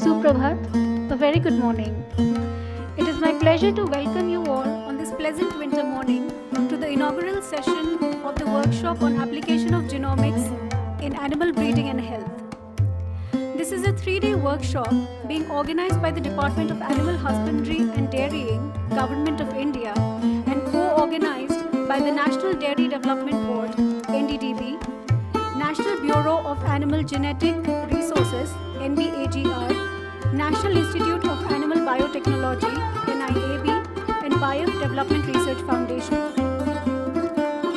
Suprabhat, a very good morning. It is my pleasure to welcome you all on this pleasant winter morning to the inaugural session of the workshop on application of genomics in animal breeding and health. This is a 3-day workshop being organized by the Department of Animal Husbandry and Dairying, Government of India, and co-organized by the National Dairy Development Board, NDDB, National Bureau of Animal Genetic Resources, NBAGR, National Institute of Animal Biotechnology, NIAB, and BAIF Development Research Foundation.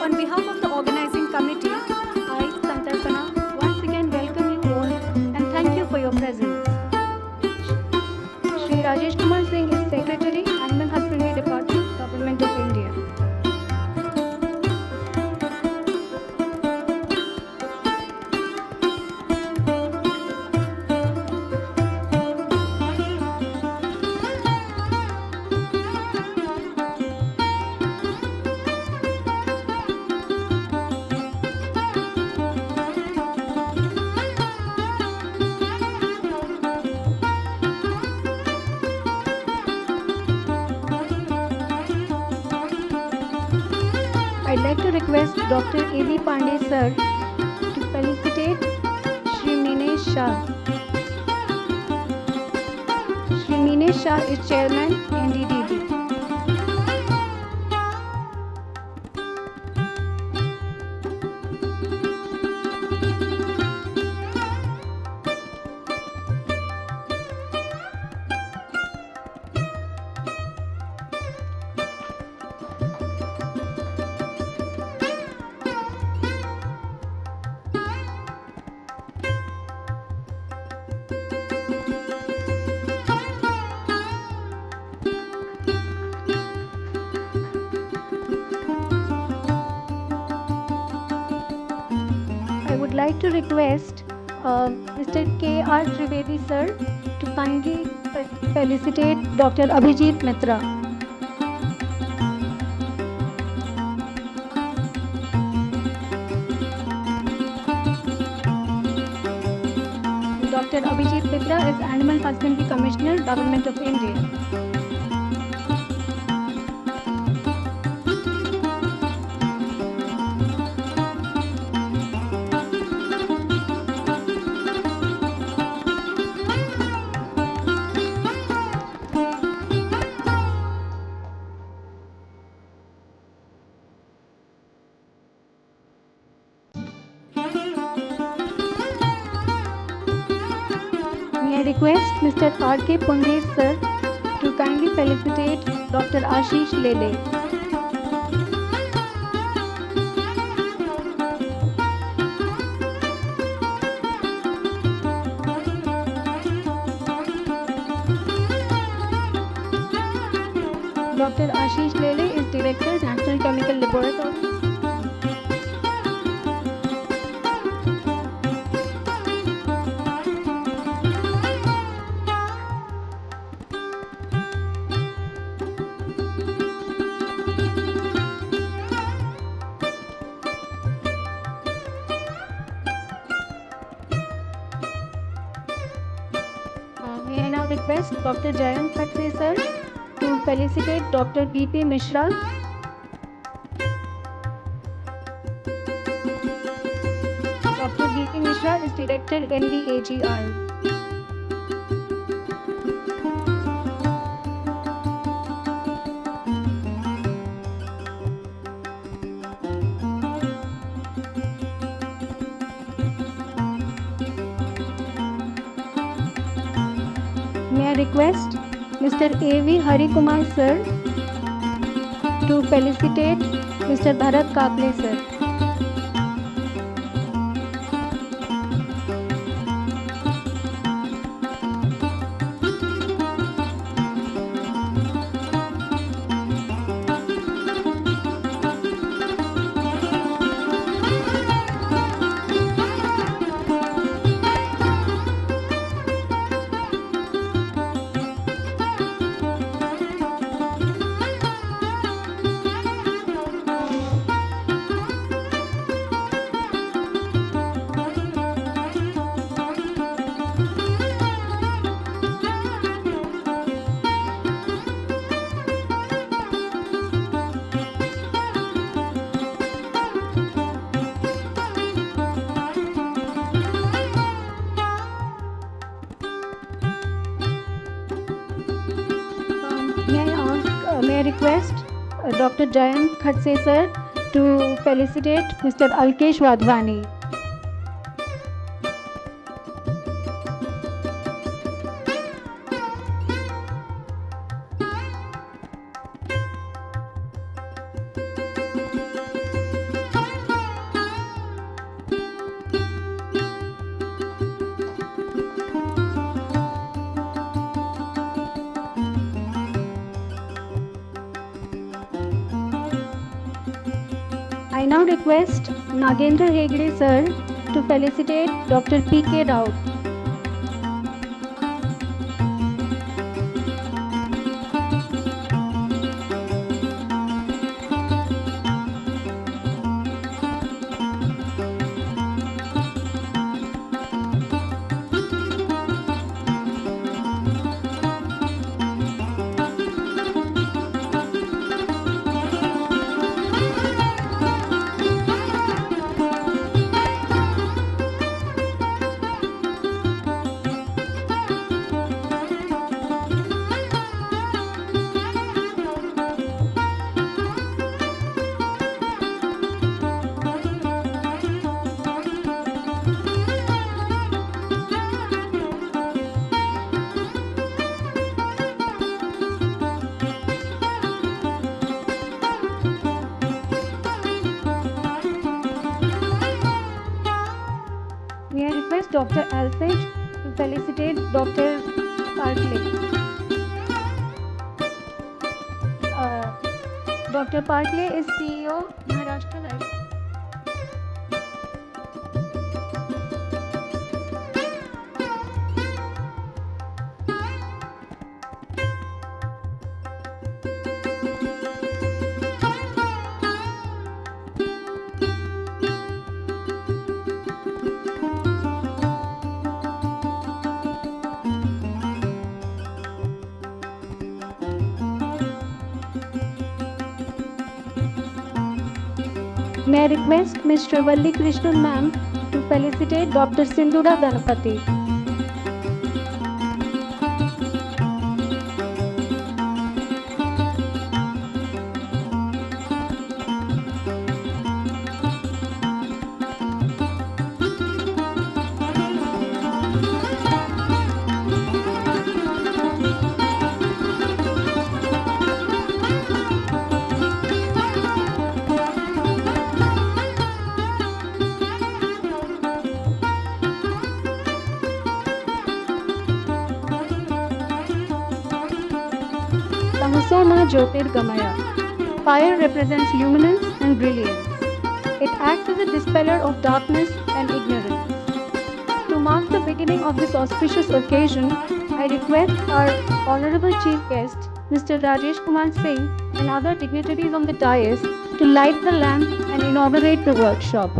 On behalf of the organizing committee, I, Santarpana, once again welcome you all and thank you for your presence. Shri Rajesh Kumar Singh is Secretary, Animal Husbandry Department, Government of India. I'd like to request Dr. A.B. Pandey sir to felicitate Shri Minesh Shah. Shri Minesh Shah is Chairman, NDDB. I would like to request Mr. K.R. Trivedi sir to kindly felicitate Dr. Abhijit Mitra. Dr. Abhijit Mitra is Animal Husbandry Commissioner, Government of India. May I request Mr. R.K. Pundhir sir to kindly felicitate Dr. Ashish Lele. Dr. Ashish Lele is Director, National Chemical Laboratory. May I now request Dr. Jayant Saxe sir to felicitate Dr. B.P. Mishra. Dr. B.P. Mishra is Director, NBAGR. May I request Mr. A.V. Hari Kumar sir to felicitate Mr. Bharat Kakle sir. May I request Dr. Jayant Khadse sir to felicitate Mr. Alkesh Wadhwani. I now request Nagendra Hegde sir to felicitate Dr. P.K. Raut. May I request Dr. Alfred to felicitate Dr. Parkley. Dr. Parkley is CEO, Maharashtra Life. May I request Ms. Shrivalli Krishnan ma'am to felicitate Dr. Sindhuda Ganapati. Tamasoma Jyotirgamaya. Fire represents luminance and brilliance. It acts as a dispeller of darkness and ignorance. To mark the beginning of this auspicious occasion, I request our Honorable Chief Guest, Mr. Rajesh Kumar Singh, and other dignitaries on the dais to light the lamp and inaugurate the workshop.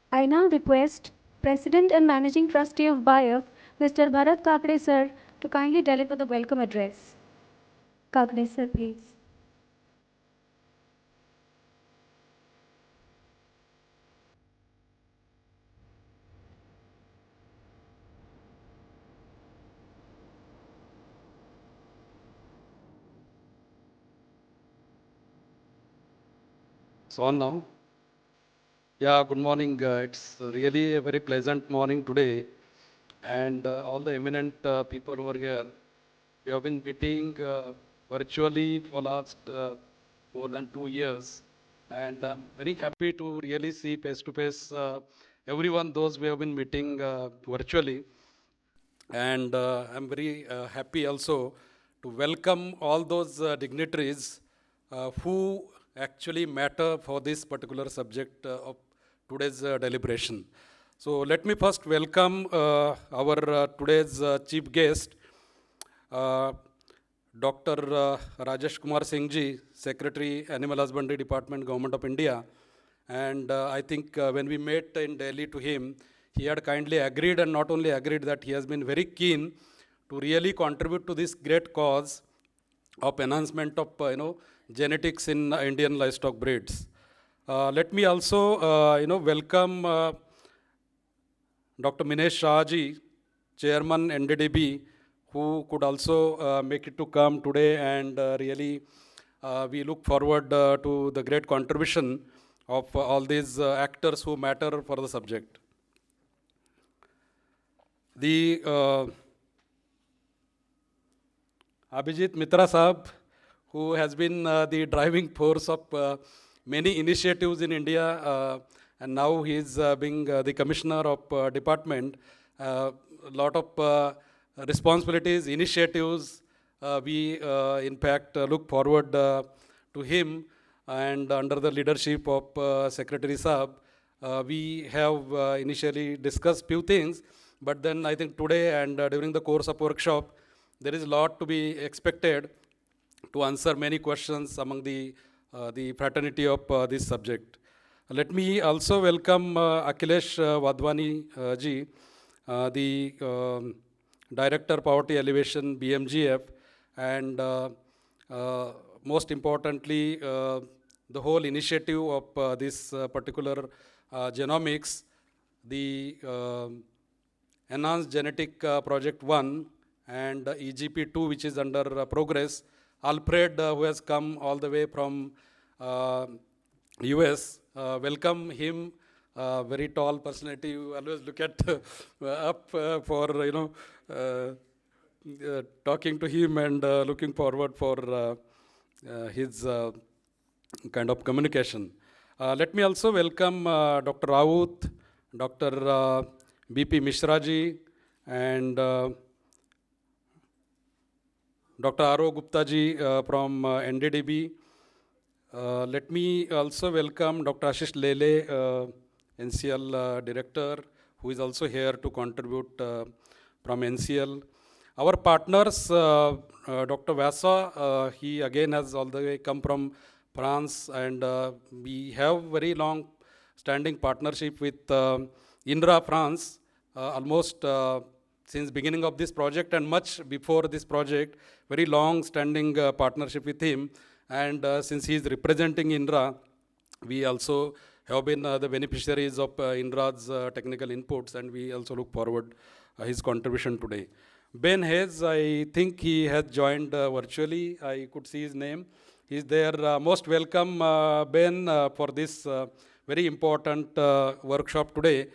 I now request President and Managing Trustee of BAIF, Mr. Bharat Kakde sir, to kindly deliver the welcome address. Kakde sir, please. It's on now. Yeah, good morning. It's really a very pleasant morning today. And all the eminent people over here, we have been meeting virtually for last more than 2 years. And I'm very happy to really see face to face everyone, those we have been meeting virtually. And I'm very happy also to welcome all those dignitaries who actually matter for this particular subject of today's deliberation. So let me first welcome our today's chief guest, uh, Dr. Rajesh Kumar Singh ji, Secretary, Animal Husbandry Department, Government of India. And I think when we met in Delhi to him, he had kindly agreed, and not only agreed, that he has been very keen to really contribute to this great cause of enhancement of genetics in Indian livestock breeds. Let me also welcome Dr. Minesh Shahji, Chairman NDDB, who could also make it to come today, and really we look forward to the great contribution of all these actors who matter for the subject. The Abhijit Mitra Sahab, who has been the driving force of many initiatives in India, and now he is being the commissioner of department. A lot of responsibilities, initiatives. We, in fact, look forward to him, and under the leadership of Secretary Saab, we have initially discussed few things, but then I think today and during the course of workshop, there is a lot to be expected to answer many questions among the fraternity of this subject. Let me also welcome Akhilesh Wadhwani ji, the Director Poverty Elevation BMGF, and most importantly, the whole initiative of this particular genomics, the Enhanced Genetic Project 1 and EGP2, which is under progress. Alfred, who has come all the way from US, welcome him. Very tall personality. You always look at up for talking to him, and looking forward for his kind of communication. Let me also welcome Dr. Raut, Dr. BP Mishra ji, and Dr. Aro Gupta ji from NDDB. Let me also welcome Dr. Ashish Lele, NCL Director, who is also here to contribute from NCL. Our partners, Dr. Vasa, he again has all the way come from France, and we have very long standing partnership with INRA France, almost since beginning of this project and much before this project, very long standing partnership with him. And since he is representing INRA, we also have been the beneficiaries of INRA's technical inputs, and we also look forward his contribution today. Ben Hayes, I think he has joined virtually. I could see his name. He's there. Most welcome, Ben, for this very important workshop today.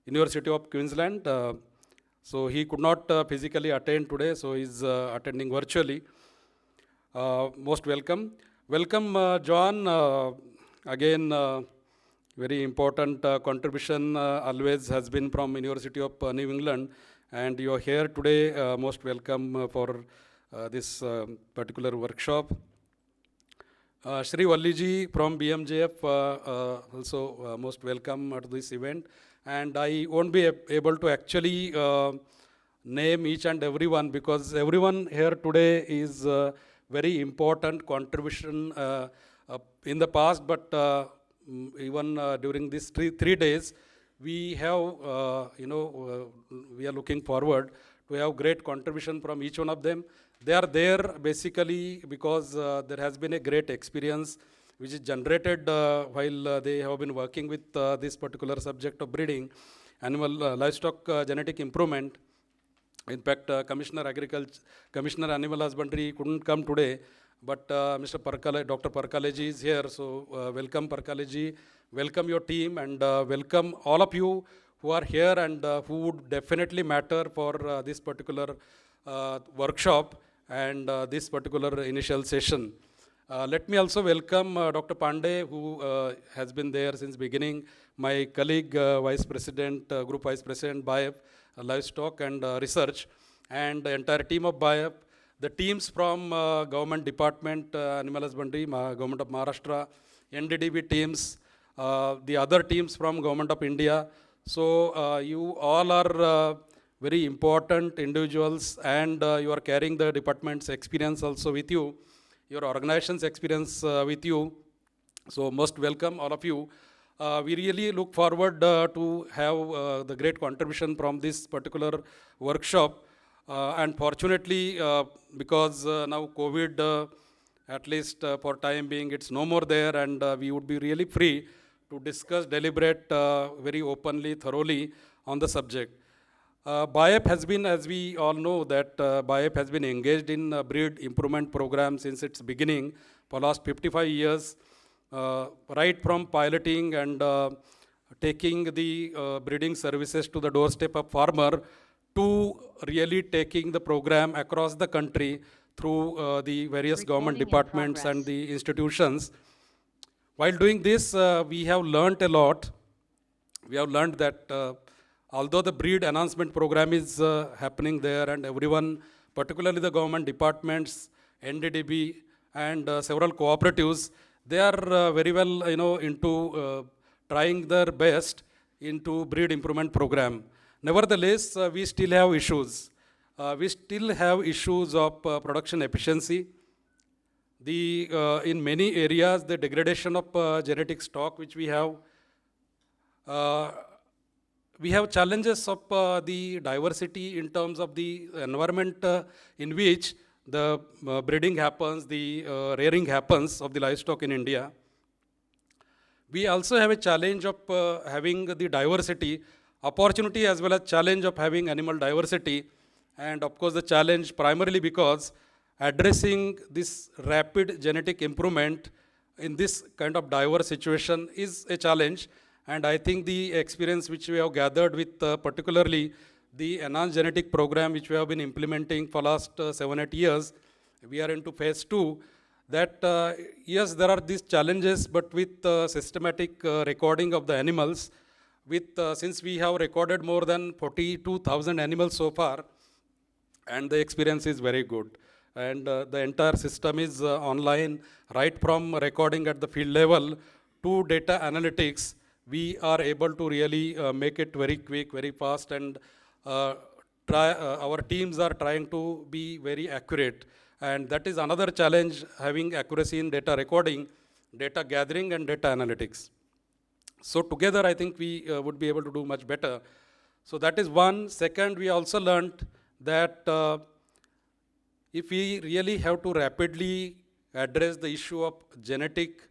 University of Queensland. So he could not physically attend today, so he's attending virtually. Most welcome. Welcome, John. Again, very important contribution always has been from University of New England, and you're here today. Most welcome for this particular workshop. Shri Valliji from BMJF also most welcome to this event. And I won't be able to actually name each and everyone, because everyone here today is very important contribution in the past, but even during these three days, we have, we are looking forward to have great contribution from each one of them. They are there basically because there has been a great experience which is generated while they have been working with this particular subject of breeding, animal livestock genetic improvement. In fact, Commissioner Animal Husbandry couldn't come today, But Mr. Parkale, Dr. Parkaleji is here, so welcome Parkaleji, welcome your team, and welcome all of you who are here and who would definitely matter for this particular workshop and this particular initial session. Let me also welcome Dr. Pandey, who has been there since beginning, my colleague, Vice President, Group Vice President, BAIF, Livestock and Research, and the entire team of BAIF, the teams from Government Department, Animal Husbandry, Government of Maharashtra, NDDB teams, the other teams from Government of India. So you all are very important individuals, and you are carrying the department's experience also with you, your organization's experience with you. So most welcome all of you. We really look forward to have the great contribution from this particular workshop. And fortunately, because now COVID, at least for time being, it's no more there, and we would be really free to discuss, deliberate very openly, thoroughly on the subject. BAIF has been, as we all know, that BAIF has been engaged in breed improvement program since its beginning for last 55 years, right from piloting and taking the breeding services to the doorstep of farmer, to really taking the program across the country through the various government departments and the institutions. While doing this, we have learnt a lot. We have learned that although the breed enhancement program is happening there, and everyone, particularly the government departments, NDDB, and several cooperatives, they are very well, into trying their best into breed improvement program. Nevertheless, we still have issues. We still have issues of production efficiency. In many areas, the degradation of genetic stock which we have. We have challenges of the diversity in terms of the environment in which the breeding happens, the rearing happens of the livestock in India. We also have a challenge of having the diversity, opportunity as well as challenge of having animal diversity. And of course the challenge primarily because addressing this rapid genetic improvement in this kind of diverse situation is a challenge. And I think the experience which we have gathered with particularly the enhanced genetic program which we have been implementing for last 7-8 years, we are into phase 2, that yes, there are these challenges, but with systematic recording of the animals, with since we have recorded more than 42,000 animals so far, and the experience is very good. And the entire system is online, right from recording at the field level to data analytics. We are able to really make it very quick, very fast, and our teams are trying to be very accurate. And that is another challenge, having accuracy in data recording, data gathering, and data analytics. So together, I think we would be able to do much better. So that is one. Second, we also learned that if we really have to rapidly address the issue of genetic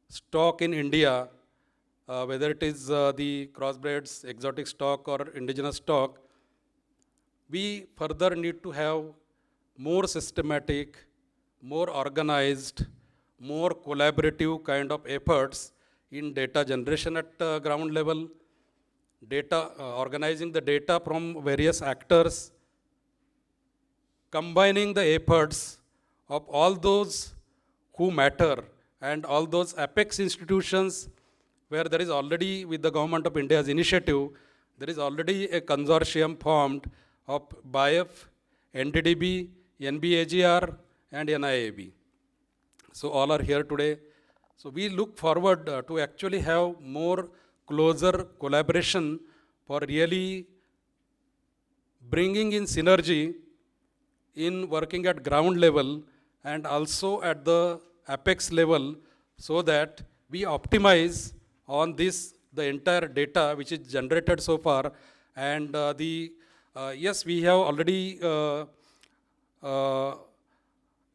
stock in India, whether it is the crossbreds, exotic stock, or indigenous stock, we further need to have more systematic, more organized, more collaborative kind of efforts in data generation at ground level, data organizing the data from various actors, combining the efforts of all those who matter and all those apex institutions where there is already, with the Government of India's initiative, there is already a consortium formed of BAIF, NDDB, NBAGR, and NIAB. So all are here today. So we look forward to actually have more closer collaboration for really bringing in synergy in working at ground level and also at the apex level, so that we optimize on this, the entire data which is generated so far. And yes, we have already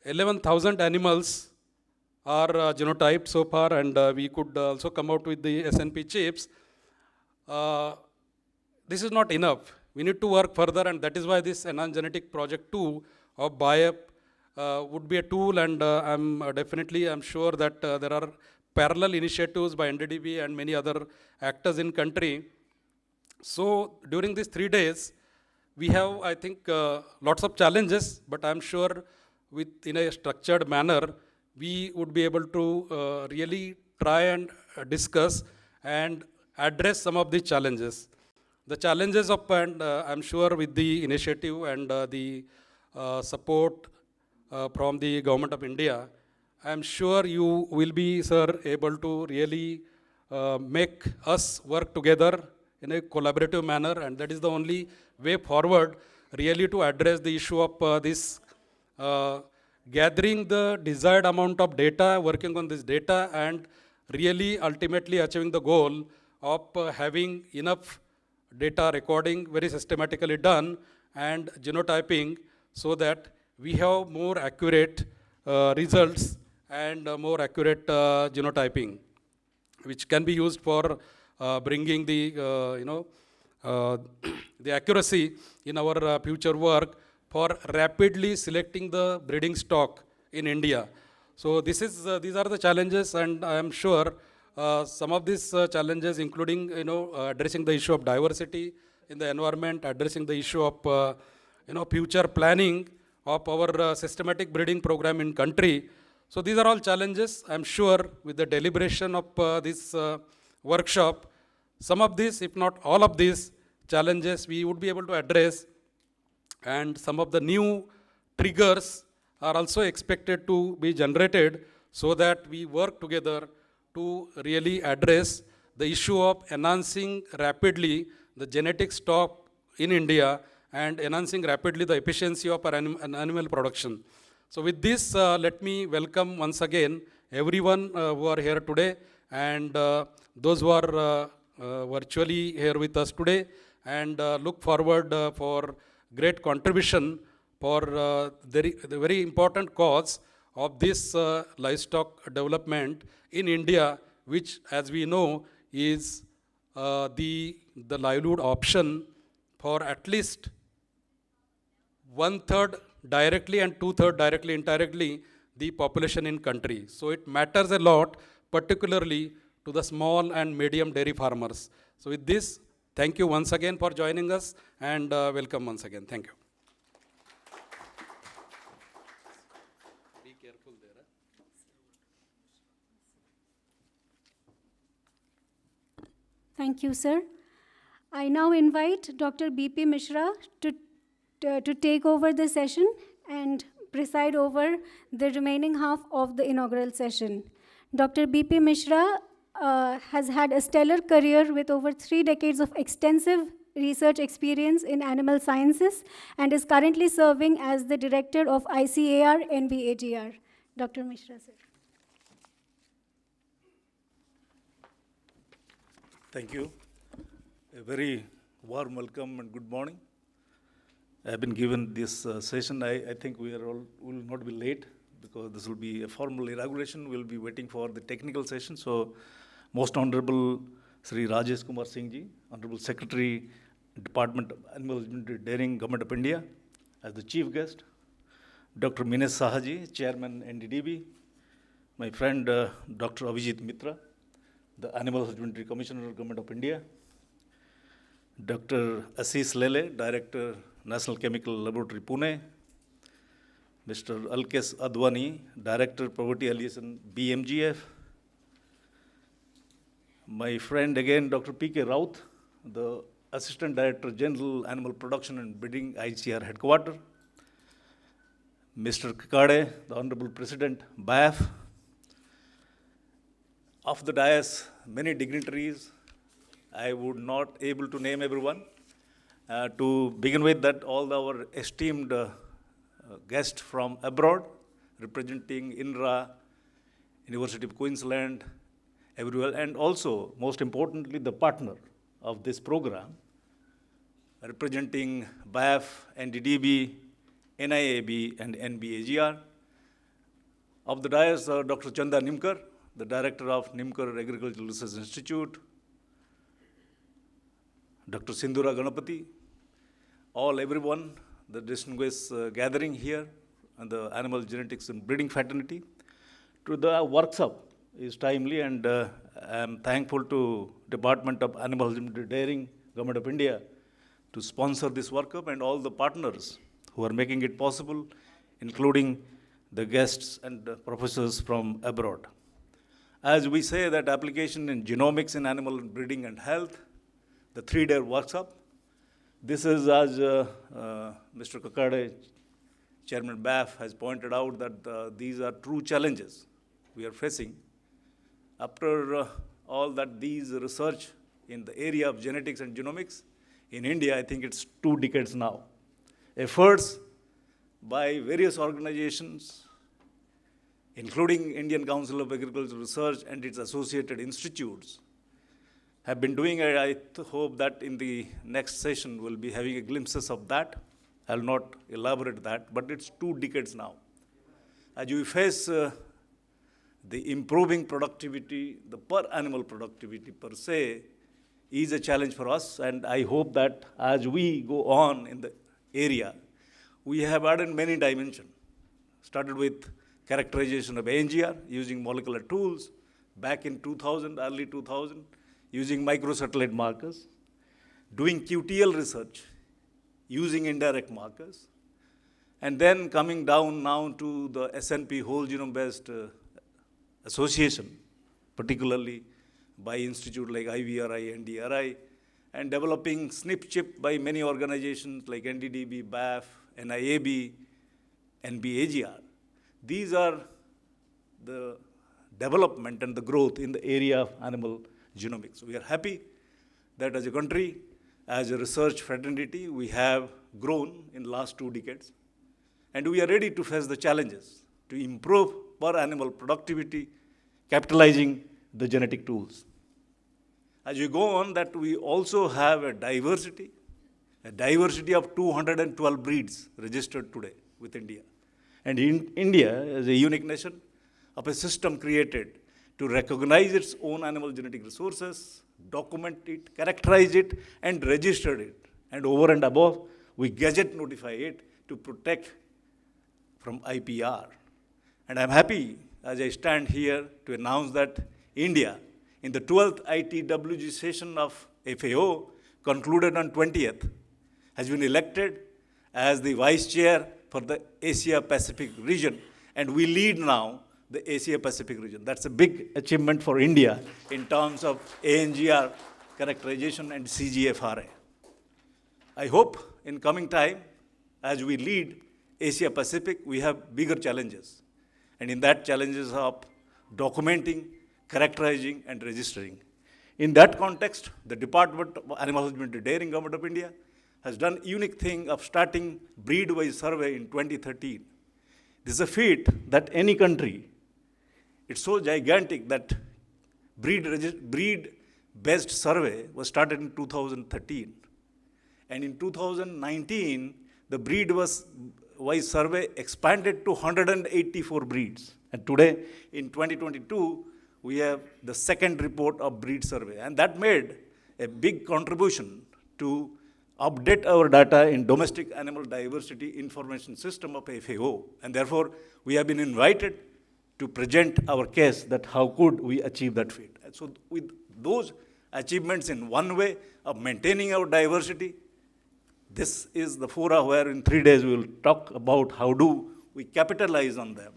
11,000 animals are genotyped so far, and we could also come out with the SNP chips. This is not enough. We need to work further, and that is why this enhanced genetic project 2 of BAIF would be a tool, and I'm sure that there are parallel initiatives by NDDB and many other actors in country. So during these 3 days, we have, I think, lots of challenges, but I'm sure in a structured manner, we would be able to really try and discuss and address some of these challenges. The challenges of, and I'm sure with the initiative and the support from the government of India, I'm sure you will be, sir, able to really make us work together in a collaborative manner, and that is the only way forward really to address the issue of this uh, gathering the desired amount of data, working on this data, and really ultimately achieving the goal of having enough data recording very systematically done and genotyping so that we have more accurate results and more accurate genotyping, which can be used for bringing the uh, the accuracy in our future work for rapidly selecting the breeding stock in India. So these are the challenges, and I am sure some of these challenges, including addressing the issue of diversity in the environment, addressing the issue of future planning of our systematic breeding program in country. So these are all challenges. I'm sure with the deliberation of this workshop, some of these, if not all of these challenges, we would be able to address, and some of the new triggers are also expected to be generated so that we work together to really address the issue of enhancing rapidly the genetic stock in India and enhancing rapidly the efficiency of our animal production. So with this, let me welcome once again everyone who are here today, and those who are virtually here with us today, and look forward for great contribution for the very important cause of this livestock development in India, which, as we know, is the livelihood option for at least 1/3 directly and 2/3 directly, indirectly, the population in country. So it matters a lot, particularly to the small and medium dairy farmers. So with this, thank you once again for joining us, and welcome once again. Thank you. Be careful there. Thank you, sir. I now invite Dr. B.P. Mishra to take over the session and preside over the remaining half of the inaugural session. Dr. B.P. Mishra has had a stellar career with over 3 decades of extensive research experience in animal sciences and is currently serving as the director of ICAR NBAGR. Dr. Mishra, sir. Thank you. A very warm welcome and good morning. I have been given this session. I think we will not be late because this will be a formal inauguration. We'll be waiting for the technical session. So, Most Honorable Sri Rajesh Kumar Singh Ji, Honorable Secretary, Department of Animal Husbandry Dairying, Government of India, as the chief guest, Dr. Minesh Sahaji, Chairman NDDB, my friend Dr. Abhijit Mitra, the Animal Husbandry Commissioner, Government of India, Dr. Assis Lele, Director, National Chemical Laboratory, Pune, Mr. Alkesh Advani, Director, Poverty Alleviation, BMGF, my friend again, Dr. P.K. Raut, the Assistant Director General, Animal Production and Breeding, ICR Headquarters, Mr. Kakade, the Honorable President, BAIF. Of the dais, many dignitaries, I would not able to name everyone. To begin with that, all our esteemed guests from abroad, representing INRA, University of Queensland, everywhere, and also, most importantly, the partner of this program, representing BAIF, NDDB, NIAB, and NBAGR. Of the dais, Dr. Chanda Nimkar, the Director of Nimkar Agricultural Research Institute, Dr. Sindhura Ganapati, everyone, the distinguished gathering here, on the animal genetics and breeding fraternity. To the workshop is timely, and I am thankful to Department of Animal Husbandry Dairying, Government of India, to sponsor this workshop, and all the partners who are making it possible, including the guests and the professors from abroad. As we say that application in genomics in animal breeding and health, the 3-day workshop, this is as Mr. Kakade, Chairman BAIF, has pointed out that these are true challenges we are facing. After all that these research in the area of genetics and genomics, in India, I think it's 2 decades now. Efforts by various organizations, including Indian Council of Agricultural Research and its associated institutes, have been doing it. I hope that in the next session we'll be having a glimpses of that. I'll not elaborate that, but it's 2 decades now. As we face the improving productivity, the per animal productivity per se, is a challenge for us, and I hope that as we go on in the area, we have added many dimensions. Started with characterization of ANGR using molecular tools back in 2000, early 2000, using microsatellite markers, doing QTL research using indirect markers, and then coming down now to the SNP whole genome-based association, particularly by institute like IVRI, NDRI, and developing SNP chip by many organizations like NDDB, BAIF, NIAB, NBAGR. These are the development and the growth in the area of animal genomics. We are happy that as a country, as a research fraternity, we have grown in the last 2 decades, and we are ready to face the challenges to improve per animal productivity, capitalizing the genetic tools. As we go on, that we also have a diversity of 212 breeds registered today with India. And India is a unique nation of a system created to recognize its own animal genetic resources, document it, characterize it, and register it. And over and above, we gazette notify it to protect from IPR. And I'm happy as I stand here to announce that India, in the 12th ITWG session of FAO, concluded on 20th, has been elected as the vice chair for the Asia Pacific region, and we lead now the Asia Pacific region. That's a big achievement for India in terms of ANGR characterization and CGFRA. I hope in coming time, as we lead Asia Pacific, we have bigger challenges. And in that challenges of documenting, characterizing, and registering. In that context, the Department of Animal Husbandry Dairying, Government of India, has done a unique thing of starting breed-wise survey in 2013. This is a feat that any country, it's so gigantic that breed-based survey was started in 2013. And in 2019, the breed-wise survey expanded to 184 breeds. And today, in 2022, we have the second report of breed survey. And that made a big contribution to update our data in domestic animal diversity information system of FAO. And therefore, we have been invited to present our case that how could we achieve that feat. And so with those achievements in one way of maintaining our diversity, this is the fora where in 3 days we will talk about how do we capitalize on them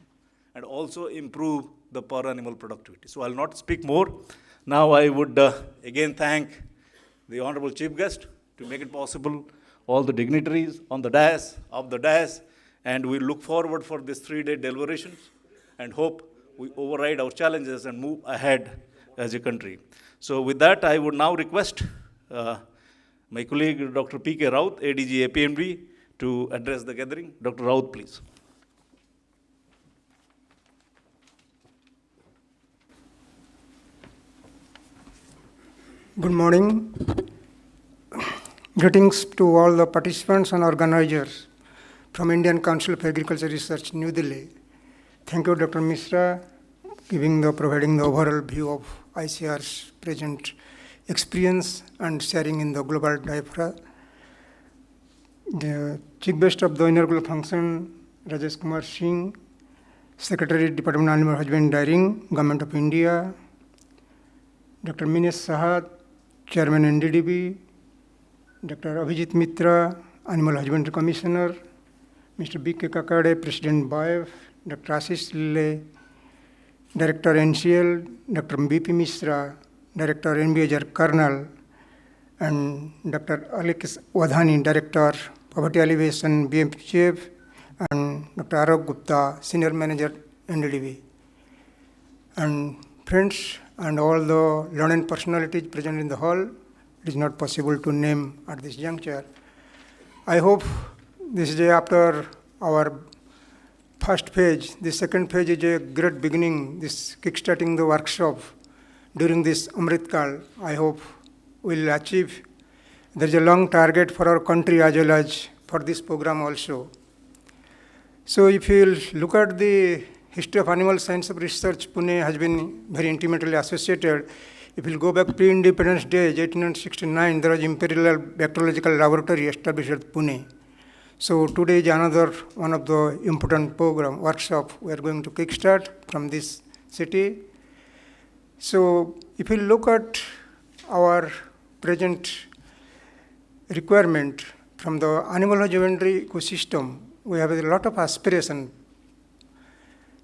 and also improve the per animal productivity. So I'll not speak more. Now I would again thank the Honorable Chief Guest to make it possible, all the dignitaries on the dais, of the dais, and we look forward for this 3-day deliberations and hope we override our challenges and move ahead as a country. So with that, I would now request my colleague, Dr. P.K. Raut, ADG APMD, to address the gathering. Dr. Raut, please. Good morning. Greetings to all the participants and organizers from Indian Council of Agriculture Research, New Delhi. Thank you, Dr. Mishra, providing the overall view of ICR's present experience and sharing in the global diaspora. The Chief Guest of the inaugural function, Rajesh Kumar Singh, Secretary, Department of Animal Husbandry, Dairying, Government of India, Dr. Minesh Sahat, Chairman NDDB, Dr. Abhijit Mitra, Animal Husbandry Commissioner, Mr. B.K. Kakade, President BAIF, Dr. Ashish Lille, Director NCL, Dr. B.P. Mishra, Director NBHR Colonel, and Dr. Alex Wadhani, Director Poverty Alleviation BMPCF, and Dr. Arab Gupta, Senior Manager NDDB. And friends and all the learned personalities present in the hall, it is not possible to name at this juncture. I hope this is after our first page. The second page is a great beginning, this kickstarting the workshop during this Amrit Kal. I hope we'll achieve. There's a long target for our country as well as for this program also. So if you look at the history of animal science of research, Pune has been very intimately associated. If you go back pre-independence days, 1869, there was Imperial Bacteriological Laboratory established at Pune. So today is another one of the important program, workshop we are going to kickstart from this city. So if you look at our present requirement from the animal husbandry ecosystem, we have a lot of aspiration.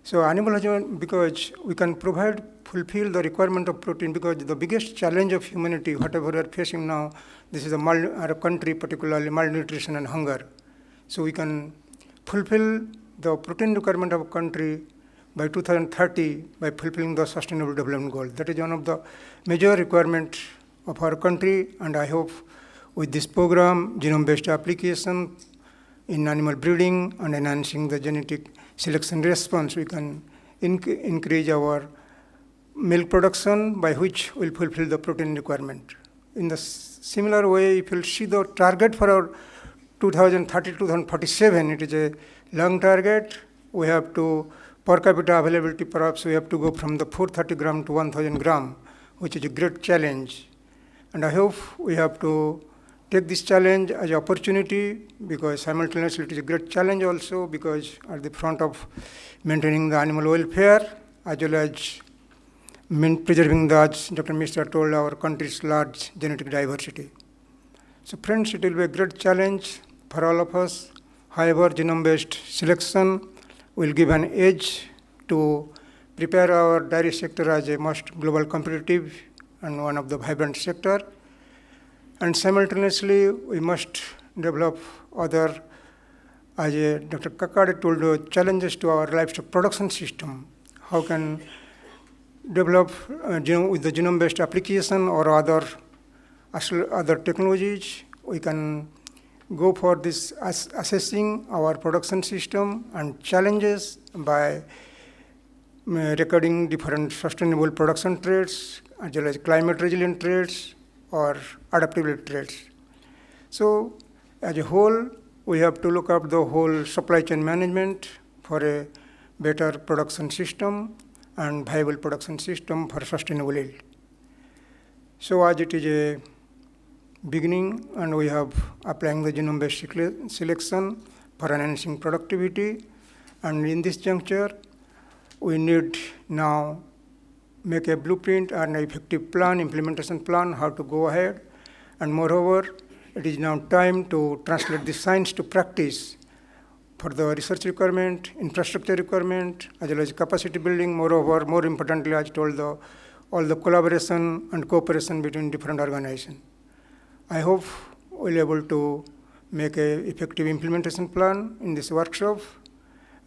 So animal husbandry, because we can fulfill the requirement of protein, because the biggest challenge of humanity, whatever we are facing now, this is our country, particularly malnutrition and hunger. So we can fulfill the protein requirement of a country by 2030 by fulfilling the Sustainable Development Goal. That is one of the major requirements of our country, and I hope with this program, genome-based application in animal breeding and enhancing the genetic selection response, we can increase our milk production, by which we'll fulfill the protein requirement. In the similar way, if you'll see the target for our 2030-2047, it is a long target. We have to, per capita availability, perhaps we have to go from the 430 gram to 1000 gram, which is a great challenge. And I hope we have to take this challenge as an opportunity, because simultaneously it is a great challenge also, because at the front of maintaining the animal welfare, as well as preserving the, as Dr. Mishra told, our country's large genetic diversity. So friends, it will be a great challenge for all of us. However, genome-based selection will give an edge to prepare our dairy sector as a most global competitive and one of the vibrant sector. And simultaneously, we must develop other, as Dr. Kakade told, challenges to our livestock production system. How can develop with the genome-based application or other technologies, we can go for this assessing our production system and challenges by recording different sustainable production traits, as well as climate resilient traits or adaptability traits. So as a whole, we have to look up the whole supply chain management for a better production system and viable production system for sustainable yield. So as it is a beginning, and we have applying the genome-based selection for enhancing productivity, and in this juncture, we need now make a blueprint and an effective plan, implementation plan, how to go ahead. And moreover, it is now time to translate the science to practice for the research requirement, infrastructure requirement, as well as capacity building. Moreover, more importantly, as told, all the collaboration and cooperation between different organizations. I hope we'll be able to make an effective implementation plan in this workshop.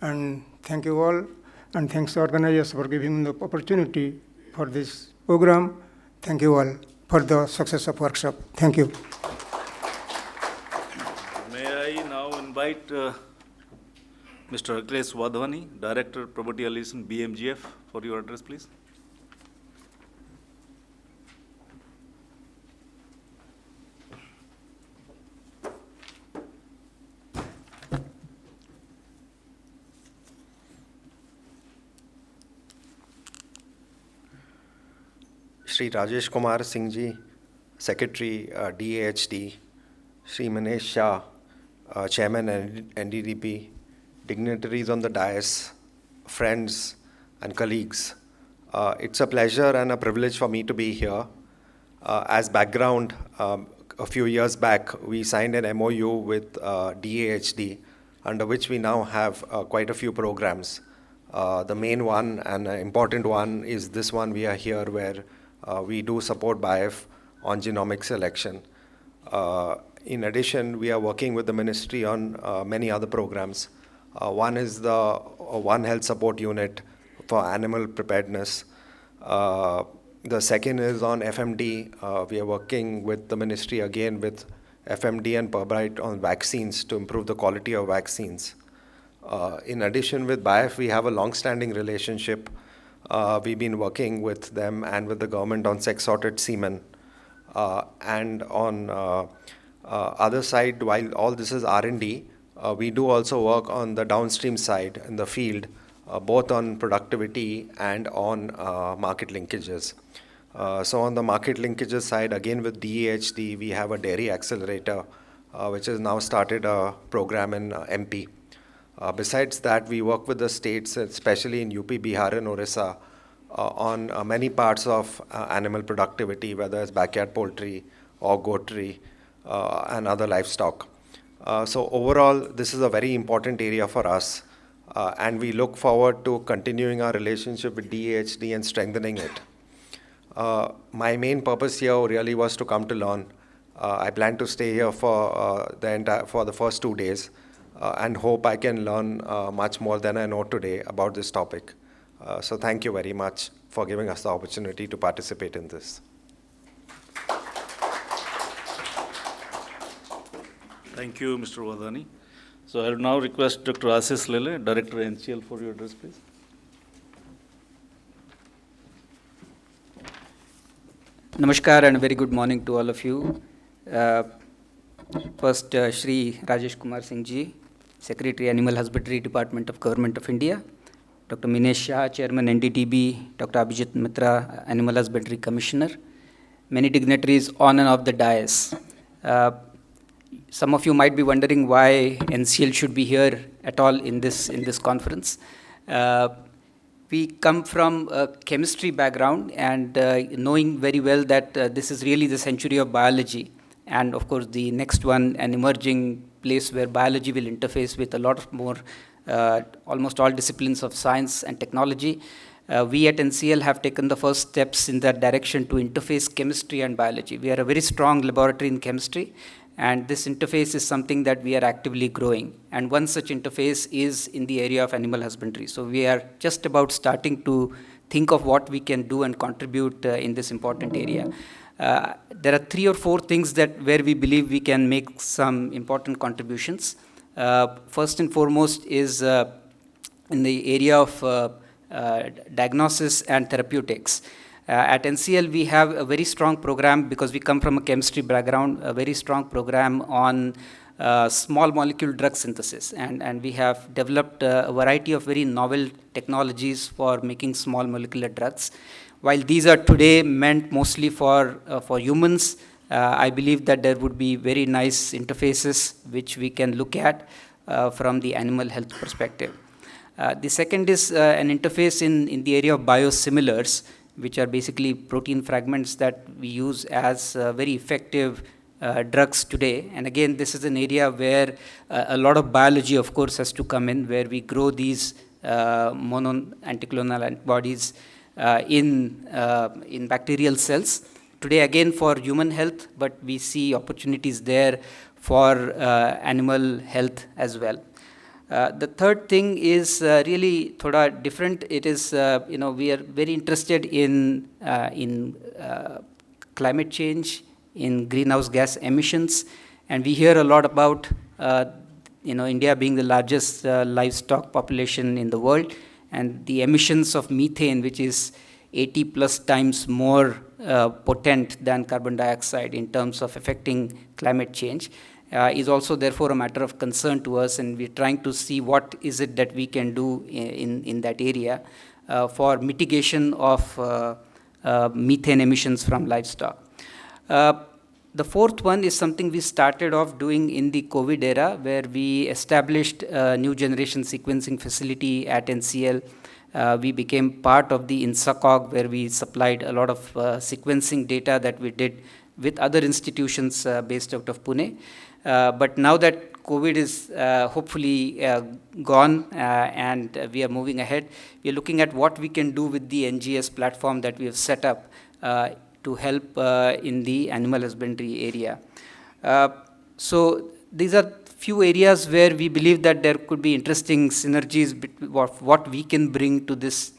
And thank you all, and thanks to organizers for giving the opportunity for this program. Thank you all for the success of workshop. Thank you. May I now invite Mr. Akhilesh Wadhwani, Director, Property Alleviation, BMGF, for your address, please. Shri Rajesh Kumar Singh ji, Secretary DAHD, Shri Manesh Shah, Chairman NDDP, dignitaries on the dais, friends, and colleagues. It's a pleasure and a privilege for me to be here. As background, a few years back, we signed an MOU with DAHD, under which we now have quite a few programs. The main one and important one is this one we are here, where we do support BAIF on genomic selection. In addition, we are working with the ministry on many other programs. One is the One Health Support Unit for animal preparedness. The second is on FMD. We are working with the ministry again with FMD and Pirbright on vaccines to improve the quality of vaccines. In addition, with BAIF, we have a long-standing relationship. We've been working with them and with the government on sex-sorted semen. And on other side, while all this is R&D, we do also work on the downstream side in the field, both on productivity and on market linkages. So on the market linkages side, again with DAHD, we have a dairy accelerator, which has now started a program in MP. Besides that, we work with the states, especially in UP, Bihar, and Orissa, on many parts of animal productivity, whether it's backyard poultry or goatry and other livestock. So overall, this is a very important area for us, and we look forward to continuing our relationship with DAHD and strengthening it. My main purpose here really was to come to learn. I plan to stay here for the first 2 days and hope I can learn much more than I know today about this topic. So thank you very much for giving us the opportunity to participate in this. Thank you, Mr. Wadhani. So I will now request Dr. Ashish Lele, Director NCL, for your address, please. Namaskar and a very good morning to all of you. First, Shri Rajesh Kumar Singh ji, Secretary Animal Husbandry Department of Government of India, Dr. Minesh Shah, Chairman NDTB, Dr. Abhijit Mitra, Animal Husbandry Commissioner, many dignitaries on and off the dais. Some of you might be wondering why NCL should be here at all in this conference. We come from a chemistry background and knowing very well that this is really the century of biology. And of course, the next one, an emerging place where biology will interface with a lot of more, almost all disciplines of science and technology. We at NCL have taken the first steps in that direction to interface chemistry and biology. We are a very strong laboratory in chemistry, and this interface is something that we are actively growing. And one such interface is in the area of animal husbandry. So we are just about starting to think of what we can do and contribute in this important area. There are 3 or 4 things where we believe we can make some important contributions. First and foremost is in the area of diagnosis and therapeutics. At NCL, we have a very strong program because we come from a chemistry background, a very strong program on small molecule drug synthesis. And we have developed a variety of very novel technologies for making small molecular drugs. While these are today meant mostly for humans, I believe that there would be very nice interfaces which we can look at from the animal health perspective. The second is an interface in the area of biosimilars, which are basically protein fragments that we use as very effective drugs today. And again, this is an area where a lot of biology, of course, has to come in, where we grow these anticlonal antibodies in bacterial cells. Today, again, for human health, but we see opportunities there for animal health as well. The third thing is really thoda different. It is, we are very interested in climate change, in greenhouse gas emissions, and we hear a lot about, India being the largest livestock population in the world, and the emissions of methane, which is 80 plus times more potent than carbon dioxide in terms of affecting climate change. Is also therefore a matter of concern to us, and we're trying to see what is it that we can do in that area for mitigation of methane emissions from livestock. The fourth one is something we started off doing in the COVID era, where we established a new generation sequencing facility at NCL. We became part of the INSACOG, where we supplied a lot of sequencing data that we did with other institutions based out of Pune. But now that COVID is hopefully gone and we are moving ahead, we are looking at what we can do with the NGS platform that we have set up to help in the animal husbandry area. So these are few areas where we believe that there could be interesting synergies between what we can bring to this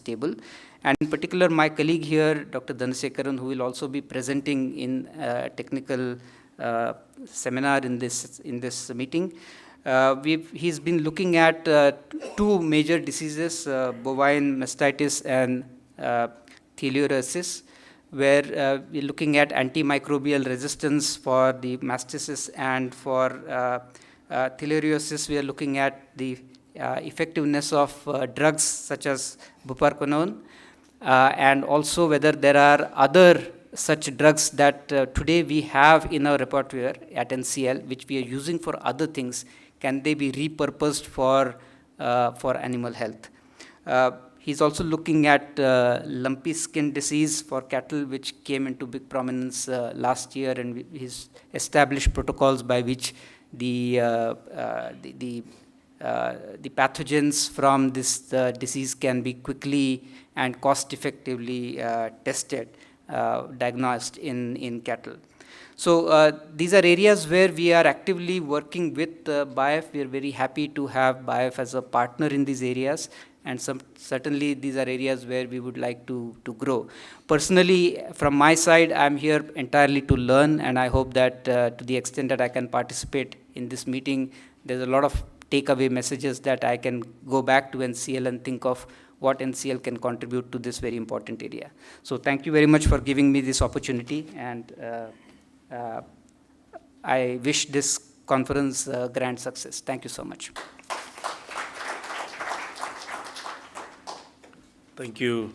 table. And in particular, my colleague here, Dr. Dhanasekaran, who will also be presenting in a technical seminar in this meeting, he's been looking at two major diseases, bovine mastitis and theluriosis, where we're looking at antimicrobial resistance for the mastitis, and for theluriosis, we are looking at the effectiveness of drugs such as buparquinone, and also whether there are other such drugs that today we have in our repertoire at NCL, which we are using for other things, can they be repurposed for animal health. He's also looking at lumpy skin disease for cattle, which came into big prominence last year, and he's established protocols by which the pathogens from this disease can be quickly and cost-effectively tested, diagnosed in cattle. So these are areas where we are actively working with BAIF. We are very happy to have BAIF as a partner in these areas, and certainly these are areas where we would like to grow. Personally, from my side, I'm here entirely to learn, and I hope that to the extent that I can participate in this meeting, there's a lot of takeaway messages that I can go back to NCL and think of what NCL can contribute to this very important area. So thank you very much for giving me this opportunity, and I wish this conference grand success. Thank you so much. Thank you,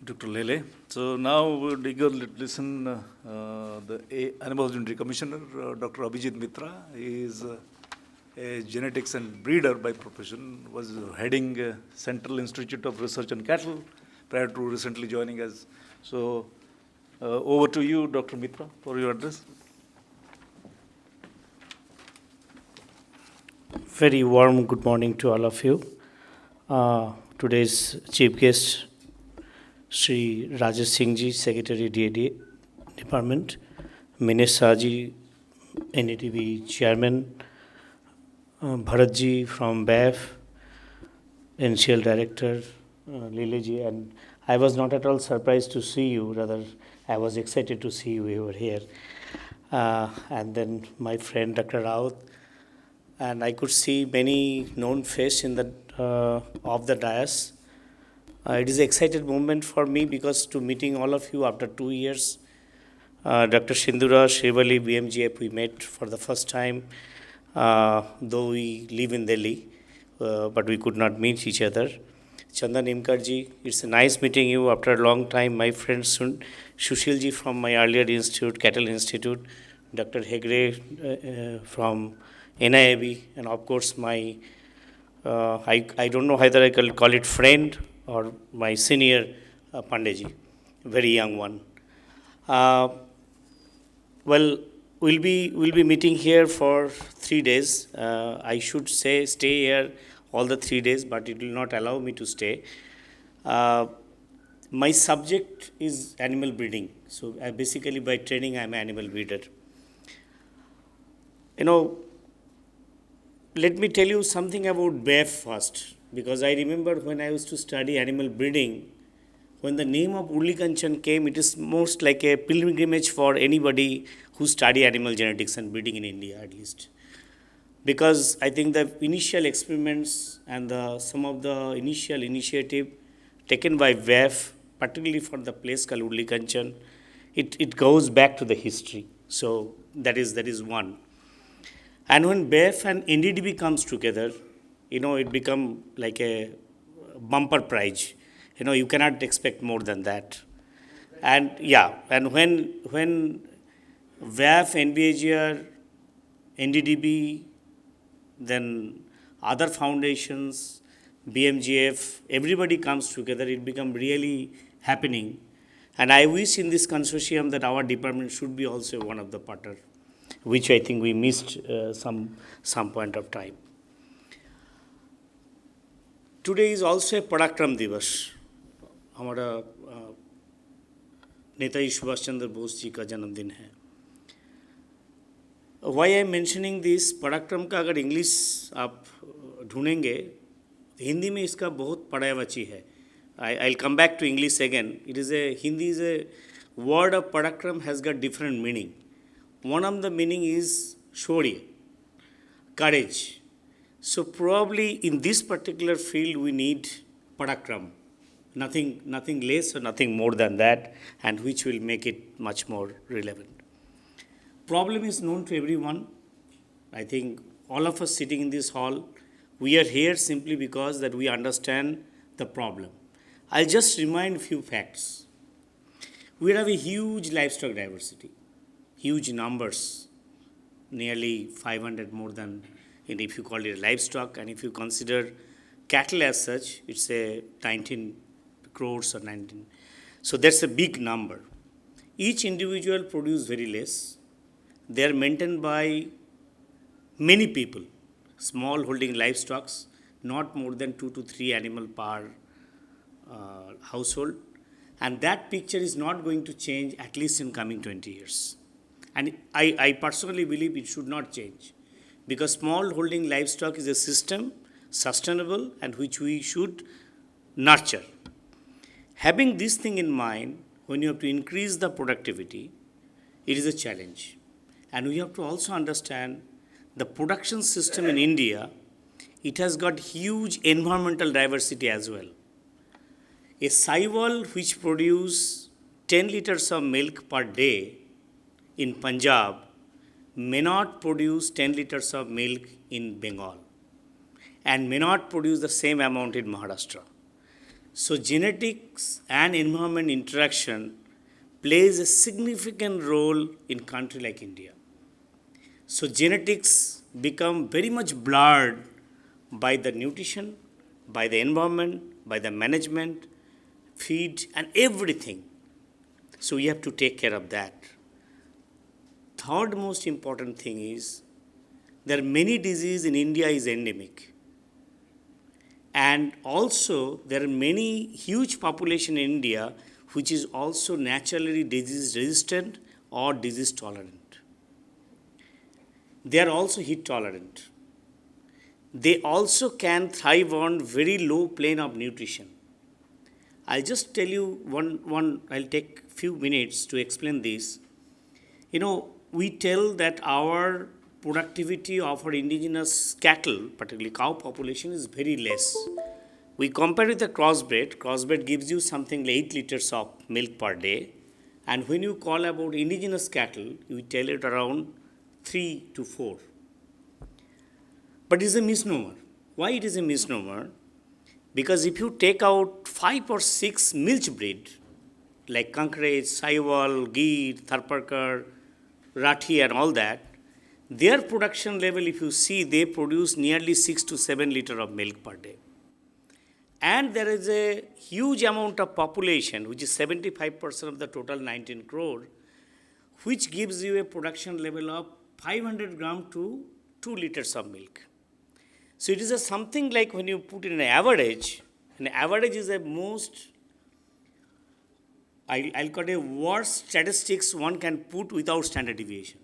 Dr. Lele. So now we'll eagerly listen the Animal Husbandry Commissioner, Dr. Abhijit Mitra. He is a genetics and breeder by profession, was heading Central Institute of Research on Cattle prior to recently joining us. So over to you, Dr. Mitra, for your address. Very warm good morning to all of you. Today's chief guest, Sri Rajesh Singh Ji, Secretary DAD Department, Minesh Saji, NDTV Chairman, Bharat Ji from BAIF, NCL Director, Lele Ji, and I was not at all surprised to see you, rather I was excited to see you over here. And then my friend Dr. Raut, and I could see many known faces in the of the dais. It is an excited moment for me because to meeting all of you after 2 years. Dr. Shindura, Shivali, BMGF, we met for the first time, though we live in Delhi, but we could not meet each other. Chandan Imkarji, it's a nice meeting you after a long time. My friend Sushilji from my earlier institute, Cattle Institute, Dr. Hegre from NIAB, and of course my, I don't know whether I can call it friend or my senior Pandeji, very young one. Well, we'll be meeting here for 3 days. I should say stay here all the 3 days, but it will not allow me to stay. My subject is animal breeding. So basically by training, I'm an animal breeder. You know, let me tell you something about BAIF first, because I remember when I used to study animal breeding, when the name of Urli Kanchan came, it is most like a pilgrimage for anybody who study animal genetics and breeding in India, at least. Because I think the initial experiments and some of the initial initiative taken by BAIF, particularly for the place called Urli Kanchan, it goes back to the history. So that is one. And when BAIF and NDDB comes together, you know, it become like a bumper prize. You know, you cannot expect more than that. And yeah, and when BAIF, NBAGR, NDDB, then other foundations, BMGF, everybody comes together, it becomes really happening. And I wish in this consortium that our department should be also one of the partner, which I think we missed some point of time. Today is also a Parakram Divas. हमारा नेताजी सुभाष चंद्र बोस जी का जन्मदिन है. Why I am mentioning this? पराक्रम का अगर English आप ढूंढेंगे हिंदी में इसका बहुत पर्यायवाची है. I'll come back to English again. Hindi is a word of parakram has got different meaning. One of the meaning is shaurya, courage. So probably in this particular field we need parakram. Nothing less or nothing more than that, and which will make it much more relevant. Problem is known to everyone. I think all of us sitting in this hall, we are here simply because that we understand the problem. I'll just remind few facts. We have a huge livestock diversity, huge numbers, nearly 500 more than, if you call it livestock, and if you consider cattle as such, it's a 19 crores or 19. So that's a big number. Each individual produce very less. They are maintained by many people, small holding livestock, not more than 2 to 3 animal per household, and that picture is not going to change at least in coming 20 years. And I personally believe it should not change, because small holding livestock is a system, sustainable, and which we should nurture. Having this thing in mind, when you have to increase the productivity, it is a challenge. And we have to also understand the production system in India, it has got huge environmental diversity as well. A sahiwal which produces 10 liters of milk per day in Punjab may not produce 10 liters of milk in Bengal and may not produce the same amount in Maharashtra. So genetics and environment interaction plays a significant role in country like India. So genetics become very much blurred by the nutrition, by the environment, by the management, feed, and everything. So we have to take care of that. Third most important thing is there are many diseases in India is endemic. And also there are many huge population in India which is also naturally disease resistant or disease tolerant. They are also heat tolerant. They also can thrive on very low plane of nutrition. I'll just tell you I'll take few minutes to explain this. We tell that our productivity of our indigenous cattle, particularly cow population, is very less. We compare with the crossbred. Crossbred gives you something like 8 liters of milk per day. And when you call about indigenous cattle, you tell it around 3 to 4. But it is a misnomer. Why it is a misnomer? Because if you take out 5 or 6 milch breed, like Kankraj, Sahiwal, Gir, Tharparkar, Rathi and all that, their production level, if you see, they produce nearly 6 to 7 liters of milk per day. And there is a huge amount of population, which is 75% of the total 19 crore, which gives you a production level of 500 gram to 2 liters of milk. So it is something like when you put in an average is a most, I'll call it a worst statistics one can put without standard deviation.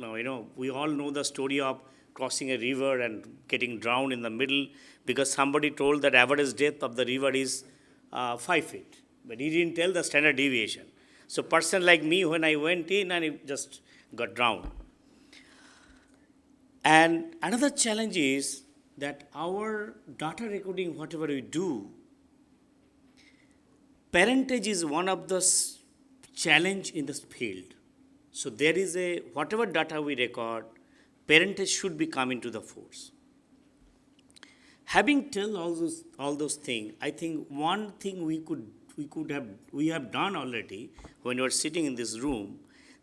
Now, we all know the story of crossing a river and getting drowned in the middle because somebody told that average depth of the river is 5 feet. But he didn't tell the standard deviation. So person like me, when I went in and it just got drowned. And another challenge is that our data recording, whatever we do, parentage is one of the challenge in this field. So there is whatever data we record, parentage should be coming to the force. Having told all those things, I think one thing we could we have done already when you are sitting in this room,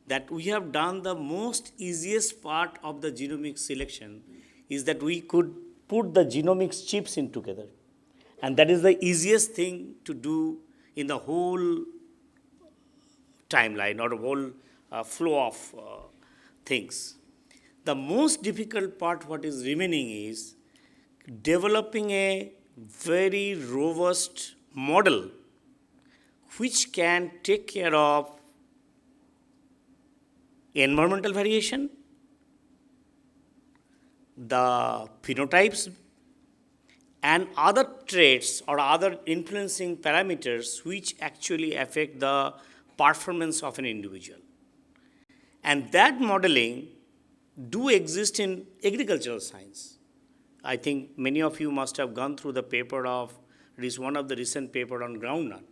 that we have done the most easiest part of the genomics selection is that we could put the genomics chips in together. And that is the easiest thing to do in the whole timeline or the whole flow of things. The most difficult part, what is remaining, is developing a very robust model which can take care of environmental variation, the phenotypes, and other traits or other influencing parameters which actually affect the performance of an individual. And that modeling do exist in agricultural science. I think many of you must have gone through the paper of, it is one of the recent paper on groundnut.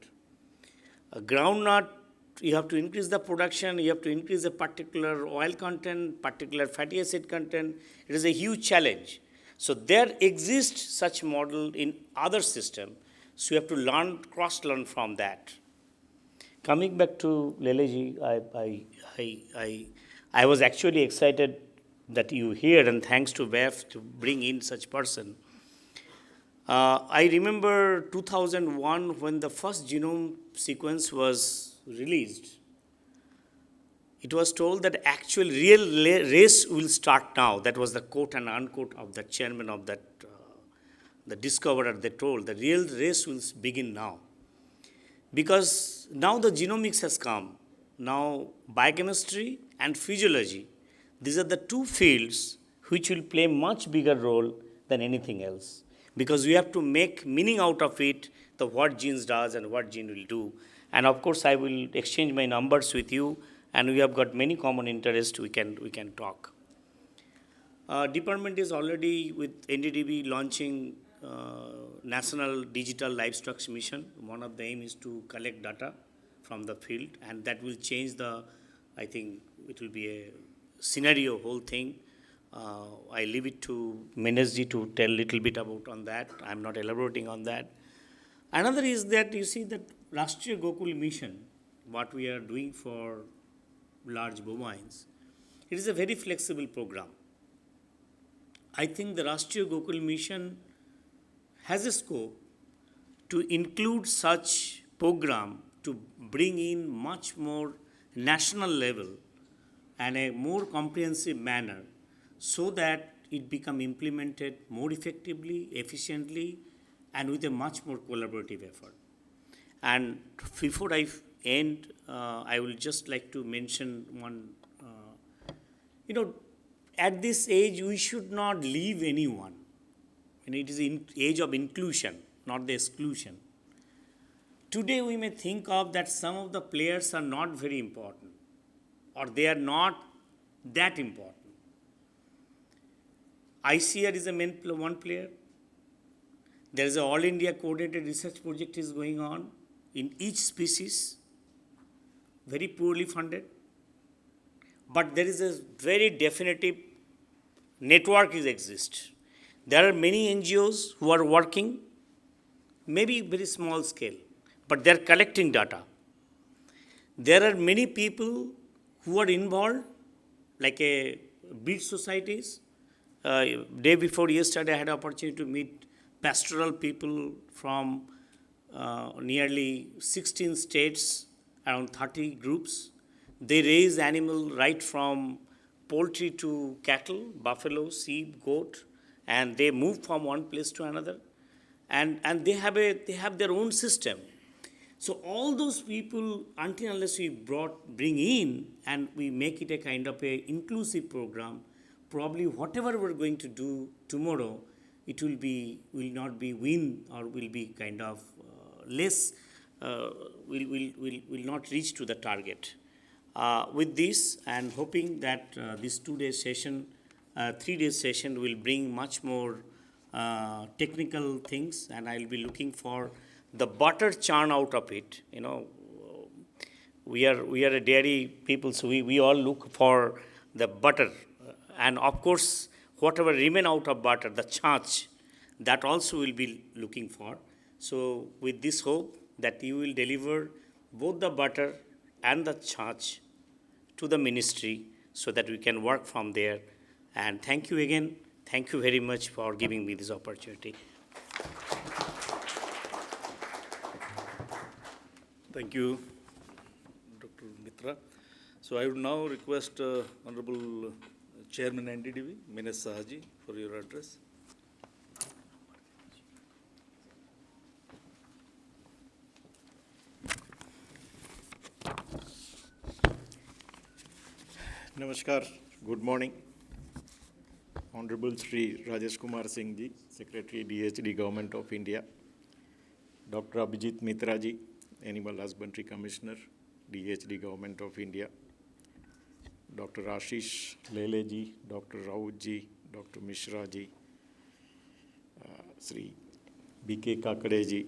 A groundnut, you have to increase the production, you have to increase a particular oil content, particular fatty acid content. It is a huge challenge. So there exists such model in other system. So you have to learn, cross-learn from that. Coming back to Leleji, I was actually excited that you here, and thanks to BAIF to bring in such person. I remember 2001 when the first genome sequence was released. It was told that actual real race will start now. That was the quote and unquote of the chairman of that, the discoverer. They told the real race will begin now. Because now the genomics has come. Now biochemistry and physiology, these are the two fields which will play much bigger role than anything else. Because we have to make meaning out of it, the what genes does and what gene will do. And of course, I will exchange my numbers with you, and we have got many common interests. We can talk. Department is already with NDDB launching National Digital Livestock Mission. One of the aim is to collect data from the field, and that will change the, I think it will be a scenario whole thing. I leave it to Menesji to tell a little bit about on that. I'm not elaborating on that. Another is that you see that Rashtriya Gokul Mission, what we are doing for large bovines, it is a very flexible program. I think the Rashtriya Gokul Mission has a scope to include such program to bring in much more national level and a more comprehensive manner so that it become implemented more effectively, efficiently, and with a much more collaborative effort. And before I end, I will just like to mention one, at this age, we should not leave anyone. And it is an age of inclusion, not the exclusion. Today, we may think of that some of the players are not very important, or they are not that important. ICR is one player. There is an All India coordinated research project is going on in each species, very poorly funded. But there is a very definitive network exists. There are many NGOs who are working, maybe very small scale, but they are collecting data. There are many people who are involved, like a breed societies. Day before yesterday, I had an opportunity to meet pastoral people from nearly 16 states, around 30 groups. They raise animal right from poultry to cattle, buffalo, sheep, goat, and they move from one place to another. And they have their own system. So all those people, until unless we bring in and we make it a kind of a inclusive program, probably whatever we're going to do tomorrow, it will not be win or will be kind of less, will not reach to the target. With this, and hoping that this 2-day session, 3-day session will bring much more technical things, and I'll be looking for the butter churn out of it. We are a dairy people, so we all look for the butter, and of course, whatever remain out of butter, the charge, that also will be looking for. So with this hope, that you will deliver both the butter and the charge to the ministry so that we can work from there. And thank you again. Thank you very much for giving me this opportunity. Thank you, Dr. Mitra. So I would now request Honorable Chairman NDDB, Minesh Sahaji, for your address. Namaskar, good morning. Honorable Sri Rajesh Kumar Singh Ji, Secretary DHD Government of India. Dr. Abhijit Mitra Ji, Animal Husbandry Commissioner, DHD Government of India. Dr. Ashish Lele Ji, Dr. Raut Ji, Dr. Mishra Ji, Sri B.K. Kakade Ji,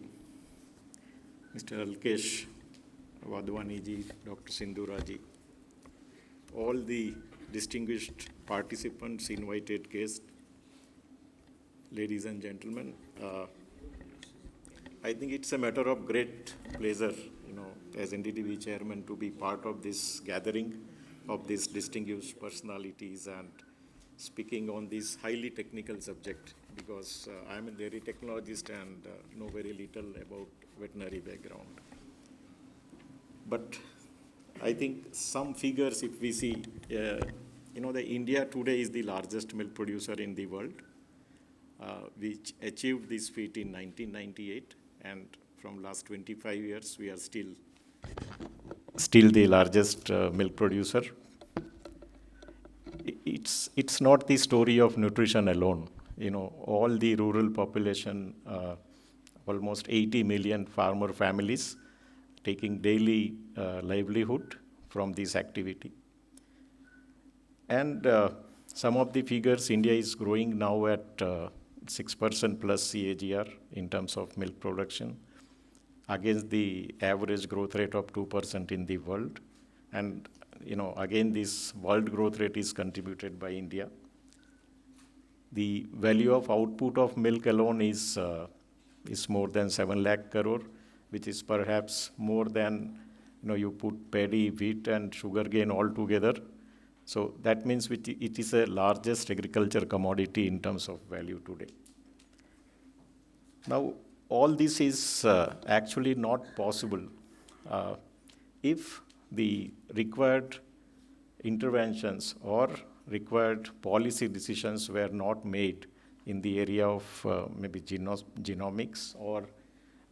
Mr. Alkesh Wadhwani Ji, Dr. Sindhura Ji, all the distinguished participants, invited guests, ladies and gentlemen, I think it's a matter of great pleasure, as NDTV chairman, to be part of this gathering of these distinguished personalities and speaking on this highly technical subject, because I'm a dairy technologist and know very little about veterinary background. But I think some figures, if we see, the India today is the largest milk producer in the world, which achieved this feat in 1998, and from last 25 years, we are still the largest milk producer. It's not the story of nutrition alone. All the rural population, almost 80 million farmer families, taking daily livelihood from this activity. And some of the figures, India is growing now at 6% plus CAGR in terms of milk production, against the average growth rate of 2% in the world. And, again, this world growth rate is contributed by India. The value of output of milk alone is more than 7 lakh crore, which is perhaps more than, you put paddy, wheat, and sugarcane all together. So that means it is the largest agriculture commodity in terms of value today. Now, all this is actually not possible if the required interventions or required policy decisions were not made in the area of maybe genomics, or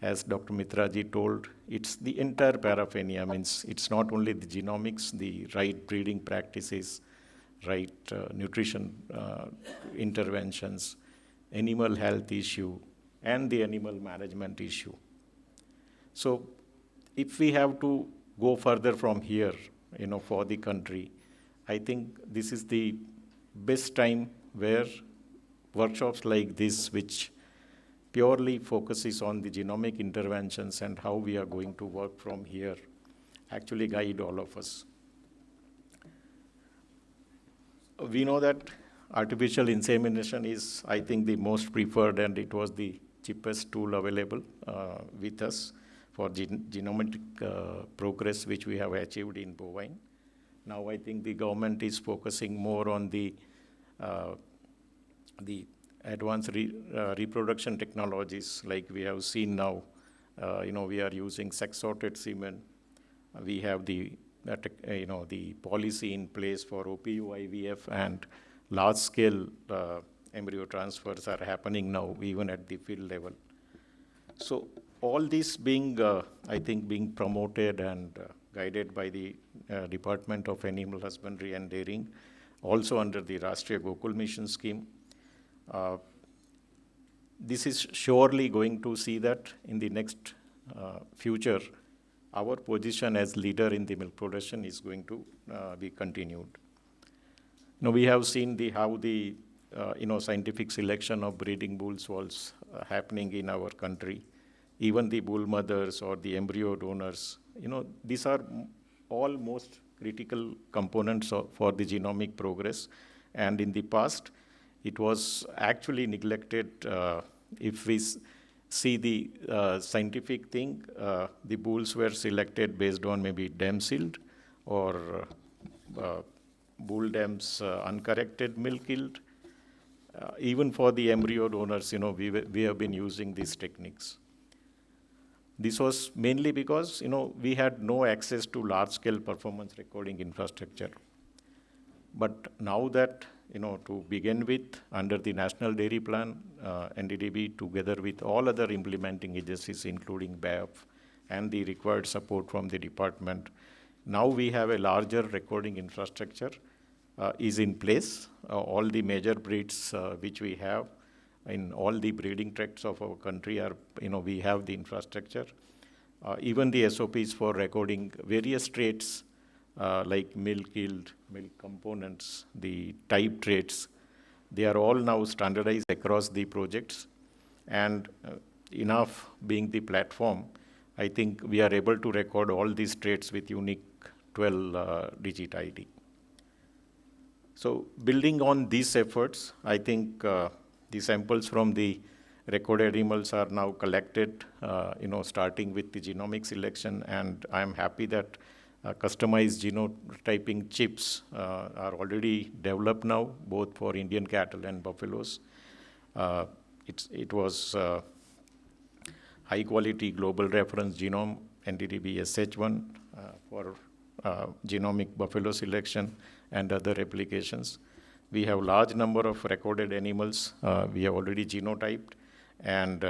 as Dr. Mitra ji told, it's the entire paraphernalia. Means it's not only the genomics, the right breeding practices, right nutrition interventions, animal health issue, and the animal management issue. So if we have to go further from here, for the country, I think this is the best time where workshops like this, which purely focuses on the genomic interventions and how we are going to work from here, actually guide all of us. We know that artificial insemination is, I think, the most preferred, and it was the cheapest tool available with us for genomic progress, which we have achieved in bovine. Now I think the government is focusing more on the advanced reproduction technologies, like we have seen now. We are using sex-sorted semen. We have the policy in place for OPU, IVF, and large-scale embryo transfers are happening now, even at the field level. So all this being, I think, being promoted and guided by the Department of Animal Husbandry and Dairying, also under the Rashtriya Gokul Mission scheme. This is surely going to see that in the next future, our position as leader in the milk production is going to be continued. Now we have seen how the scientific selection of breeding bulls was happening in our country. Even the bull mothers or the embryo donors, these are all most critical components for the genomic progress. And in the past, it was actually neglected. If we see the scientific thing, the bulls were selected based on maybe dam yield or bull dams uncorrected milk yield. Even for the embryo donors, we have been using these techniques. This was mainly because, we had no access to large-scale performance recording infrastructure. But now that, to begin with, under the National Dairy Plan, NDDB, together with all other implementing agencies, including BAIF, and the required support from the department, now we have a larger recording infrastructure is in place. All the major breeds which we have in all the breeding tracts of our country are, we have the infrastructure. Even the SOPs for recording various traits like milk yield, milk components, the type traits, they are all now standardized across the projects. And enough being the platform, I think we are able to record all these traits with unique 12-digit ID. So building on these efforts, I think the samples from the recorded animals are now collected, starting with the genomic selection, and I'm happy that customized genotyping chips are already developed now, both for Indian cattle and buffaloes. It was high quality global reference genome, NDDB SH1 for genomic buffalo selection and other applications. We have large number of recorded animals. We have already genotyped, and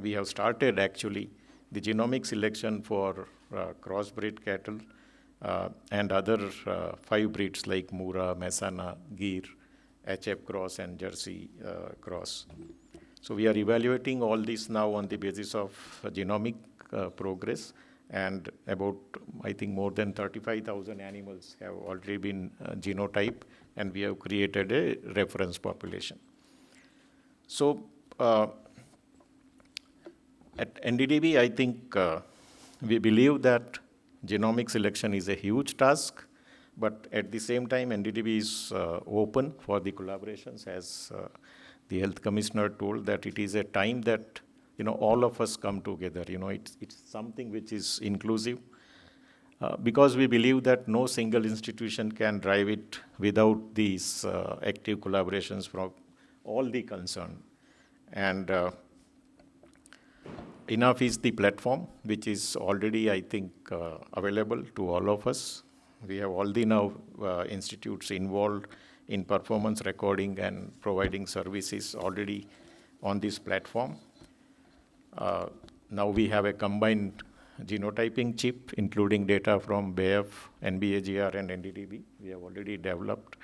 we have started actually the genomic selection for crossbred cattle and other 5 breeds like Mura, Messana, Gir, HF cross, and Jersey cross. So we are evaluating all this now on the basis of genomic progress, and about, I think, more than 35,000 animals have already been genotyped, and we have created a reference population. So at NDDB, I think we believe that genomic selection is a huge task, but at the same time, NDDB is open for the collaborations, as the Health Commissioner told, that it is a time that all of us come together. It's something which is inclusive, because we believe that no single institution can drive it without these active collaborations from all the concerned. And enough is the platform, which is already, I think, available to all of us. We have all the now institutes involved in performance recording and providing services already on this platform. Now we have a combined genotyping chip, including data from BAIF, NBAGR, and NDDB. We have already developed.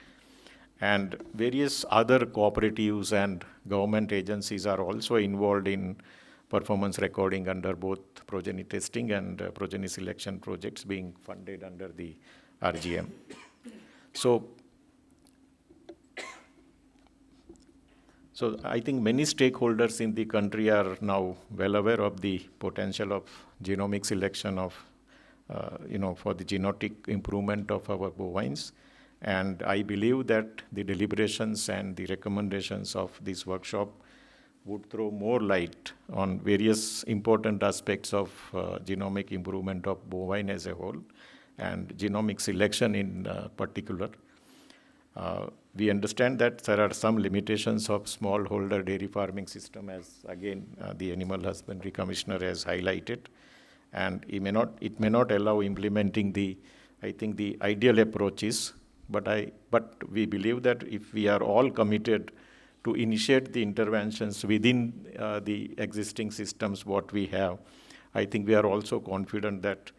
And various other cooperatives and government agencies are also involved in performance recording under both progeny testing and progeny selection projects being funded under the RGM. So I think many stakeholders in the country are now well aware of the potential of genomic selection of, for the genetic improvement of our bovines. And I believe that the deliberations and the recommendations of this workshop would throw more light on various important aspects of genomic improvement of bovine as a whole, and genomic selection in particular. We understand that there are some limitations of smallholder dairy farming system, as again the Animal Husbandry Commissioner has highlighted, and it may not allow implementing the ideal approaches. But we believe that if we are all committed to initiate the interventions within the existing systems what we have, I think we are also confident that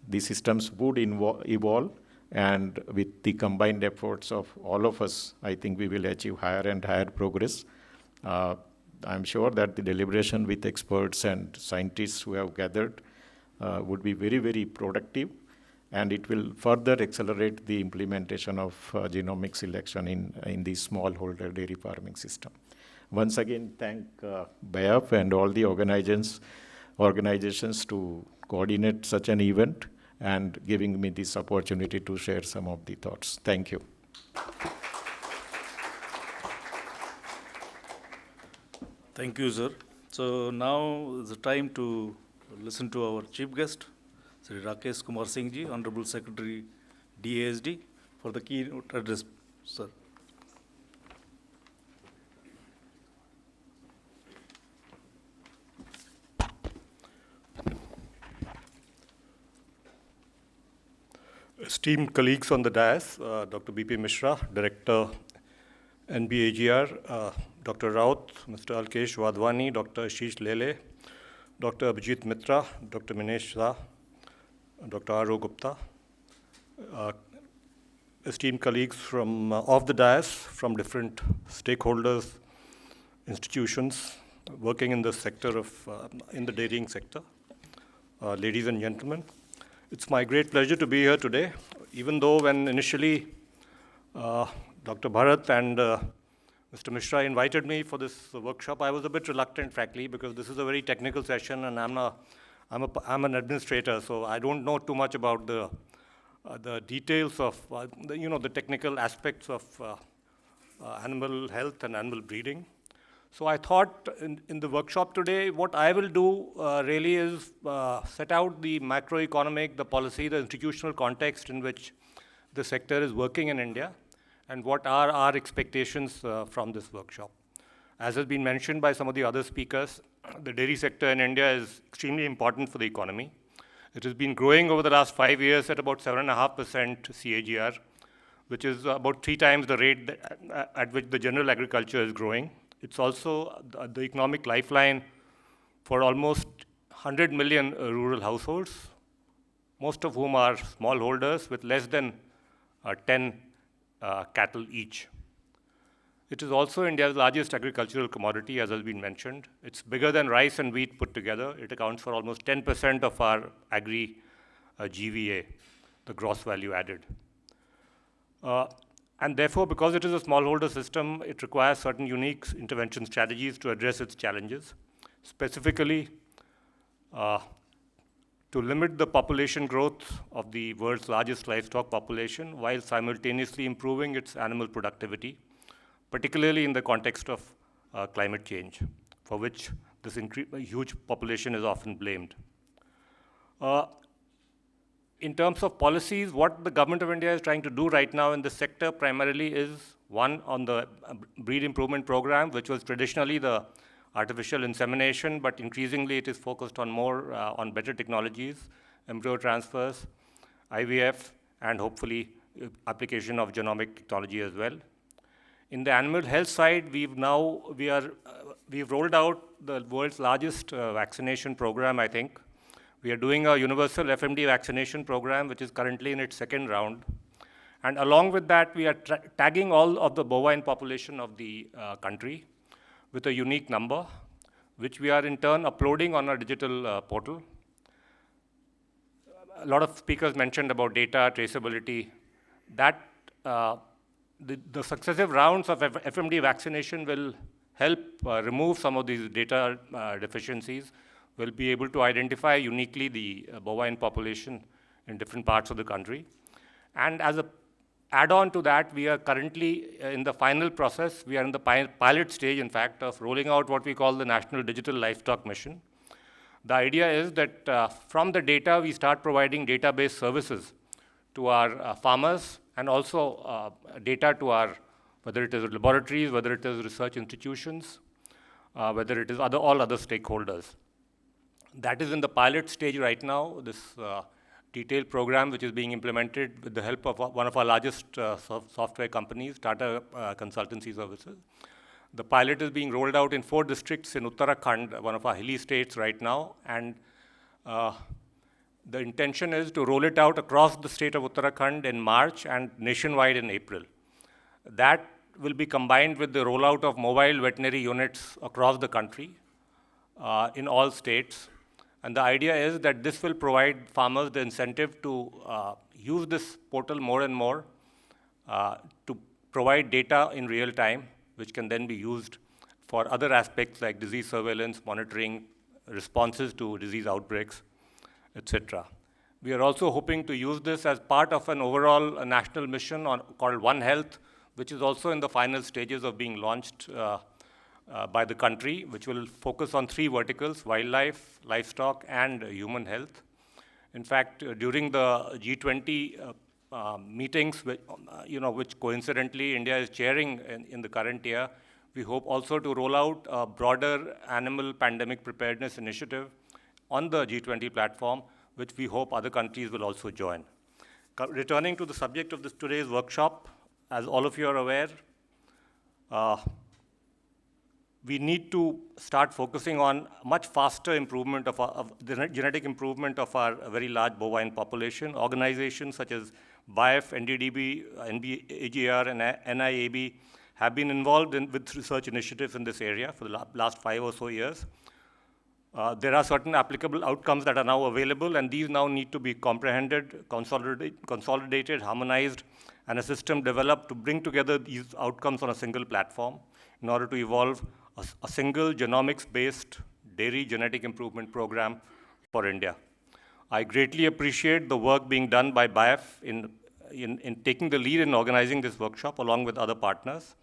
the systems would evolve. And with the combined efforts of all of us, I think we will achieve higher and higher progress. I'm sure that the deliberation with experts and scientists who have gathered would be very, very productive, and it will further accelerate the implementation of genomic selection in the smallholder dairy farming system. Once again, thank BAIF and all the organizations to coordinate such an event and giving me this opportunity to share some of the thoughts. Thank you. Thank you, sir. So now is the time to listen to our chief guest, Sri Rakesh Kumar Singh Ji, Honorable Secretary DASD, for the keynote address, sir. Esteemed colleagues on the dais, Dr. B.P. Mishra, Director, NBAGR, Dr. Raut, Mr. Alkesh Wadhwani, Dr. Ashish Lele, Dr. Abhijit Mitra, Dr. Minesh Shah, Dr. R.O. Gupta, esteemed colleagues from off the dais, from different stakeholders, institutions working in the sector of, in the dairying sector, ladies and gentlemen. It's my great pleasure to be here today, even though when initially Dr. Bharat and Mr. Mishra invited me for this workshop, I was a bit reluctant, frankly, because this is a very technical session, and I'm an administrator, so I don't know too much about the details of the technical aspects of animal health and animal breeding. So I thought in the workshop today, what I will do really is set out the macroeconomic, the policy, the institutional context in which the sector is working in India, and what are our expectations from this workshop. As has been mentioned by some of the other speakers, the dairy sector in India is extremely important for the economy. It has been growing over the last 5 years at about 7.5% CAGR, which is about 3 times the rate at which the general agriculture is growing. It's also the economic lifeline for almost 100 million rural households, most of whom are smallholders with less than 10 cattle each. It is also India's largest agricultural commodity, as has been mentioned. It's bigger than rice and wheat put together. It accounts for almost 10% of our agri GVA, the gross value added. And therefore, because it is a smallholder system, it requires certain unique intervention strategies to address its challenges, specifically to limit the population growth of the world's largest livestock population while simultaneously improving its animal productivity, particularly in the context of climate change, for which this huge population is often blamed. In terms of policies, what the government of India is trying to do right now in this sector primarily is, one, on the breed improvement program, which was traditionally the artificial insemination, but increasingly it is focused on more on better technologies, embryo transfers, IVF, and hopefully application of genomic technology as well. In the animal health side, we've rolled out the world's largest vaccination program, I think. We are doing a universal FMD vaccination program, which is currently in its 2nd round. And along with that, we are tagging all of the bovine population of the country with a unique number, which we are in turn uploading on our digital portal. A lot of speakers mentioned about data, traceability. That the successive rounds of FMD vaccination will help remove some of these data deficiencies. We'll be able to identify uniquely the bovine population in different parts of the country. And as a add-on to that, we are currently in the final process. We are in the pilot stage, in fact, of rolling out what we call the National Digital Livestock Mission. The idea is that from the data, we start providing database services to our farmers, and also data to our, whether it is laboratories, whether it is research institutions, whether it is all other stakeholders. That is in the pilot stage right now, this detailed program which is being implemented with the help of one of our largest software companies, Tata Consultancy Services. The pilot is being rolled out in 4 districts in Uttarakhand, one of our hilly states right now, and the intention is to roll it out across the state of Uttarakhand in March and nationwide in April. That will be combined with the rollout of mobile veterinary units across the country in all states. And the idea is that this will provide farmers the incentive to use this portal more and more to provide data in real time, which can then be used for other aspects like disease surveillance, monitoring, responses to disease outbreaks, etc. We are also hoping to use this as part of an overall national mission called One Health, which is also in the final stages of being launched by the country, which will focus on 3 verticals: wildlife, livestock, and human health. In fact, during the G20 meetings, which coincidentally India is chairing in the current year, we hope also to roll out a broader animal pandemic preparedness initiative on the G20 platform, which we hope other countries will also join. Returning to the subject of today's workshop, as all of you are aware, we need to start focusing on much faster improvement of the genetic improvement of our very large bovine population. Organizations such as BAIF, NDDB, AGR, and NIAB have been involved with research initiatives in this area for the last 5 or so years. There are certain applicable outcomes that are now available, and these now need to be comprehended, consolidated, harmonized, and a system developed to bring together these outcomes on a single platform in order to evolve a single genomics-based dairy genetic improvement program for India. I greatly appreciate the work being done by BAIF in taking the lead in organizing this workshop along with other partners.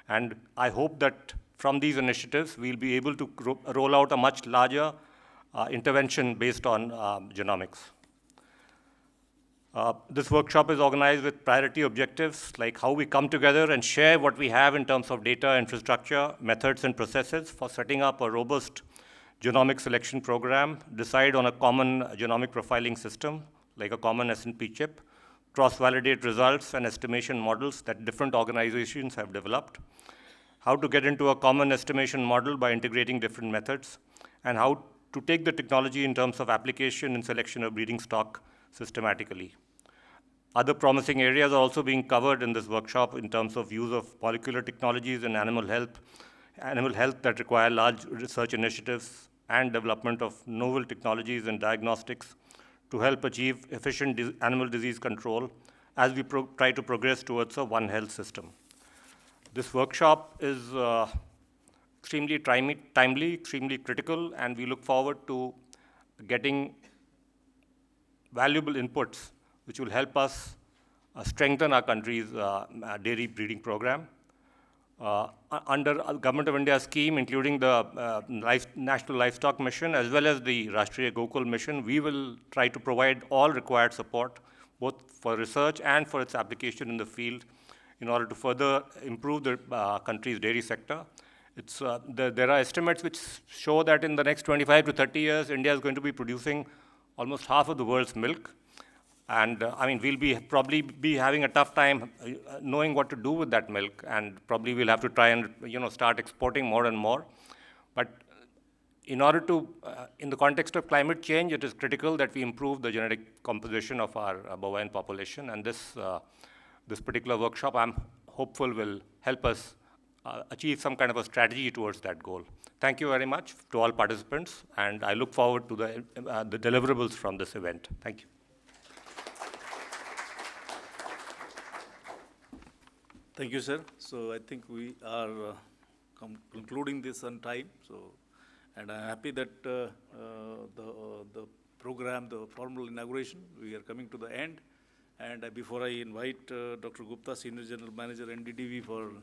And I hope that from these initiatives, we'll be able to roll out a much larger intervention based on genomics. This workshop is organized with priority objectives like how we come together and share what we have in terms of data, infrastructure, methods, and processes for setting up a robust genomic selection program, decide on a common genomic profiling system, like a common SNP chip, cross-validate results and estimation models that different organizations have developed, how to get into a common estimation model by integrating different methods, and how to take the technology in terms of application and selection of breeding stock systematically. Other promising areas are also being covered in this workshop in terms of use of molecular technologies in animal health that require large research initiatives, and development of novel technologies and diagnostics to help achieve efficient animal disease control as we try to progress towards a One Health system. This workshop is extremely timely, extremely critical, and we look forward to getting valuable inputs which will help us strengthen our country's dairy breeding program. Under Government of India scheme, including the National Livestock Mission as well as the Rashtriya Gokul Mission, we will try to provide all required support, both for research and for its application in the field, in order to further improve the country's dairy sector. There are estimates which show that in the next 25 to 30 years, India is going to be producing almost half of the world's milk. And we'll probably be having a tough time knowing what to do with that milk, and probably we'll have to try and start exporting more and more. But in order to, in the context of climate change, it is critical that we improve the genetic composition of our bovine population, and this particular workshop, I'm hopeful, will help us achieve some kind of a strategy towards that goal. Thank you very much to all participants, and I look forward to the deliverables from this event. Thank you. Thank you, sir. So I think we are concluding this on time. And I'm happy that the program, the formal inauguration, we are coming to the end. And before I invite Dr. Gupta, Senior General Manager, NDTV, for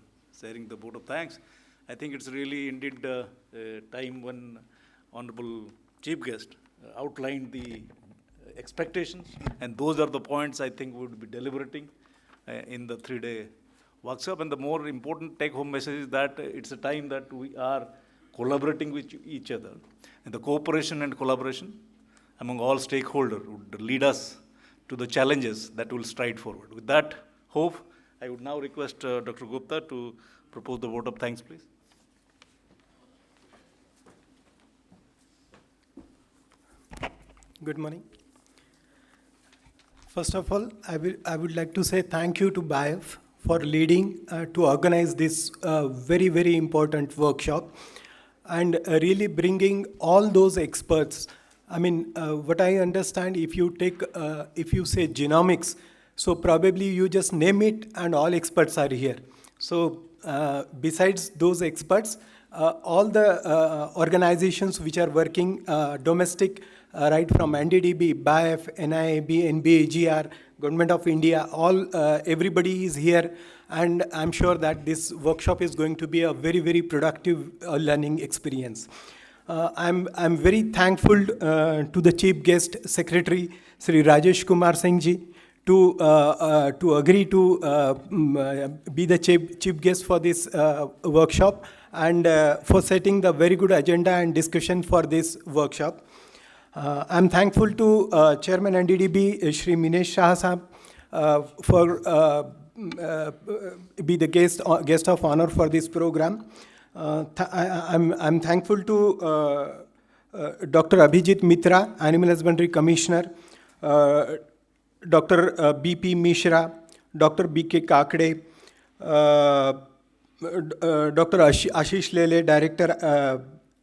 sharing the vote of thanks, I think it's really indeed a time when Honorable Chief Guest outlined the expectations, and those are the points I think we would be deliberating in the 3-day workshop. And the more important take-home message is that it's a time that we are collaborating with each other, and the cooperation and collaboration among all stakeholders would lead us to the challenges that will stride forward. With that hope, I would now request Dr. Gupta to propose the vote of thanks, please. Good morning. First of all, I would like to say thank you to BAIF for leading to organize this very, very important workshop, and really bringing all those experts. What I understand, if you say genomics, so probably you just name it and all experts are here. So besides those experts, all the organizations which are working domestic, right from NDDB, BAIF, NIAB, NBAGR, Government of India, everybody is here, and I'm sure that this workshop is going to be a very, very productive learning experience. I'm very thankful to the Chief Guest Secretary, Sri Rajesh Kumar Singh ji, to agree to be the chief guest for this workshop, and for setting the very good agenda and discussion for this workshop. I'm thankful to Chairman NDDB, Shri Minesh Shah Sahab, for be the guest of honor for this program. I'm thankful to Dr. Abhijit Mitra, Animal Husbandry Commissioner, Dr. B.P. Mishra, Dr. B.K. Kakde, Dr. Ashish Lele, Director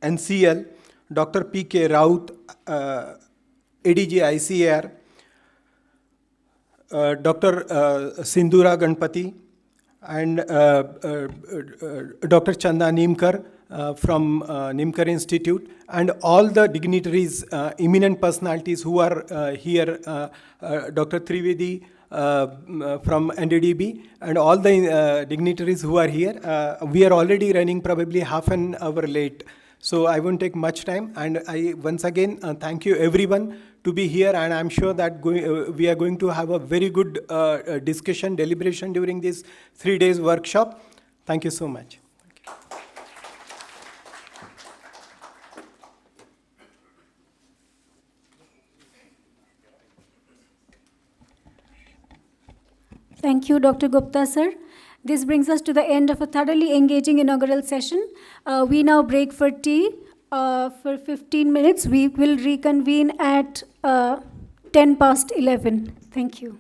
NCL, Dr. P.K. Raut, ADG ICAR, Dr. Sindhura Ganpati, and Dr. Chanda Nimkar from Nimkar Institute, and all the dignitaries, eminent personalities who are here, Dr. Trivedi from NDDB, and all the dignitaries who are here. We are already running probably half an hour late, so I won't take much time. And I once again thank you everyone to be here, and I'm sure that we are going to have a very good discussion, deliberation during this 3 days workshop. Thank you so much. Thank you, Dr. Gupta, sir. This brings us to the end of a thoroughly engaging inaugural session. We now break for tea for 15 minutes. We will reconvene at 10 past 11. Thank you.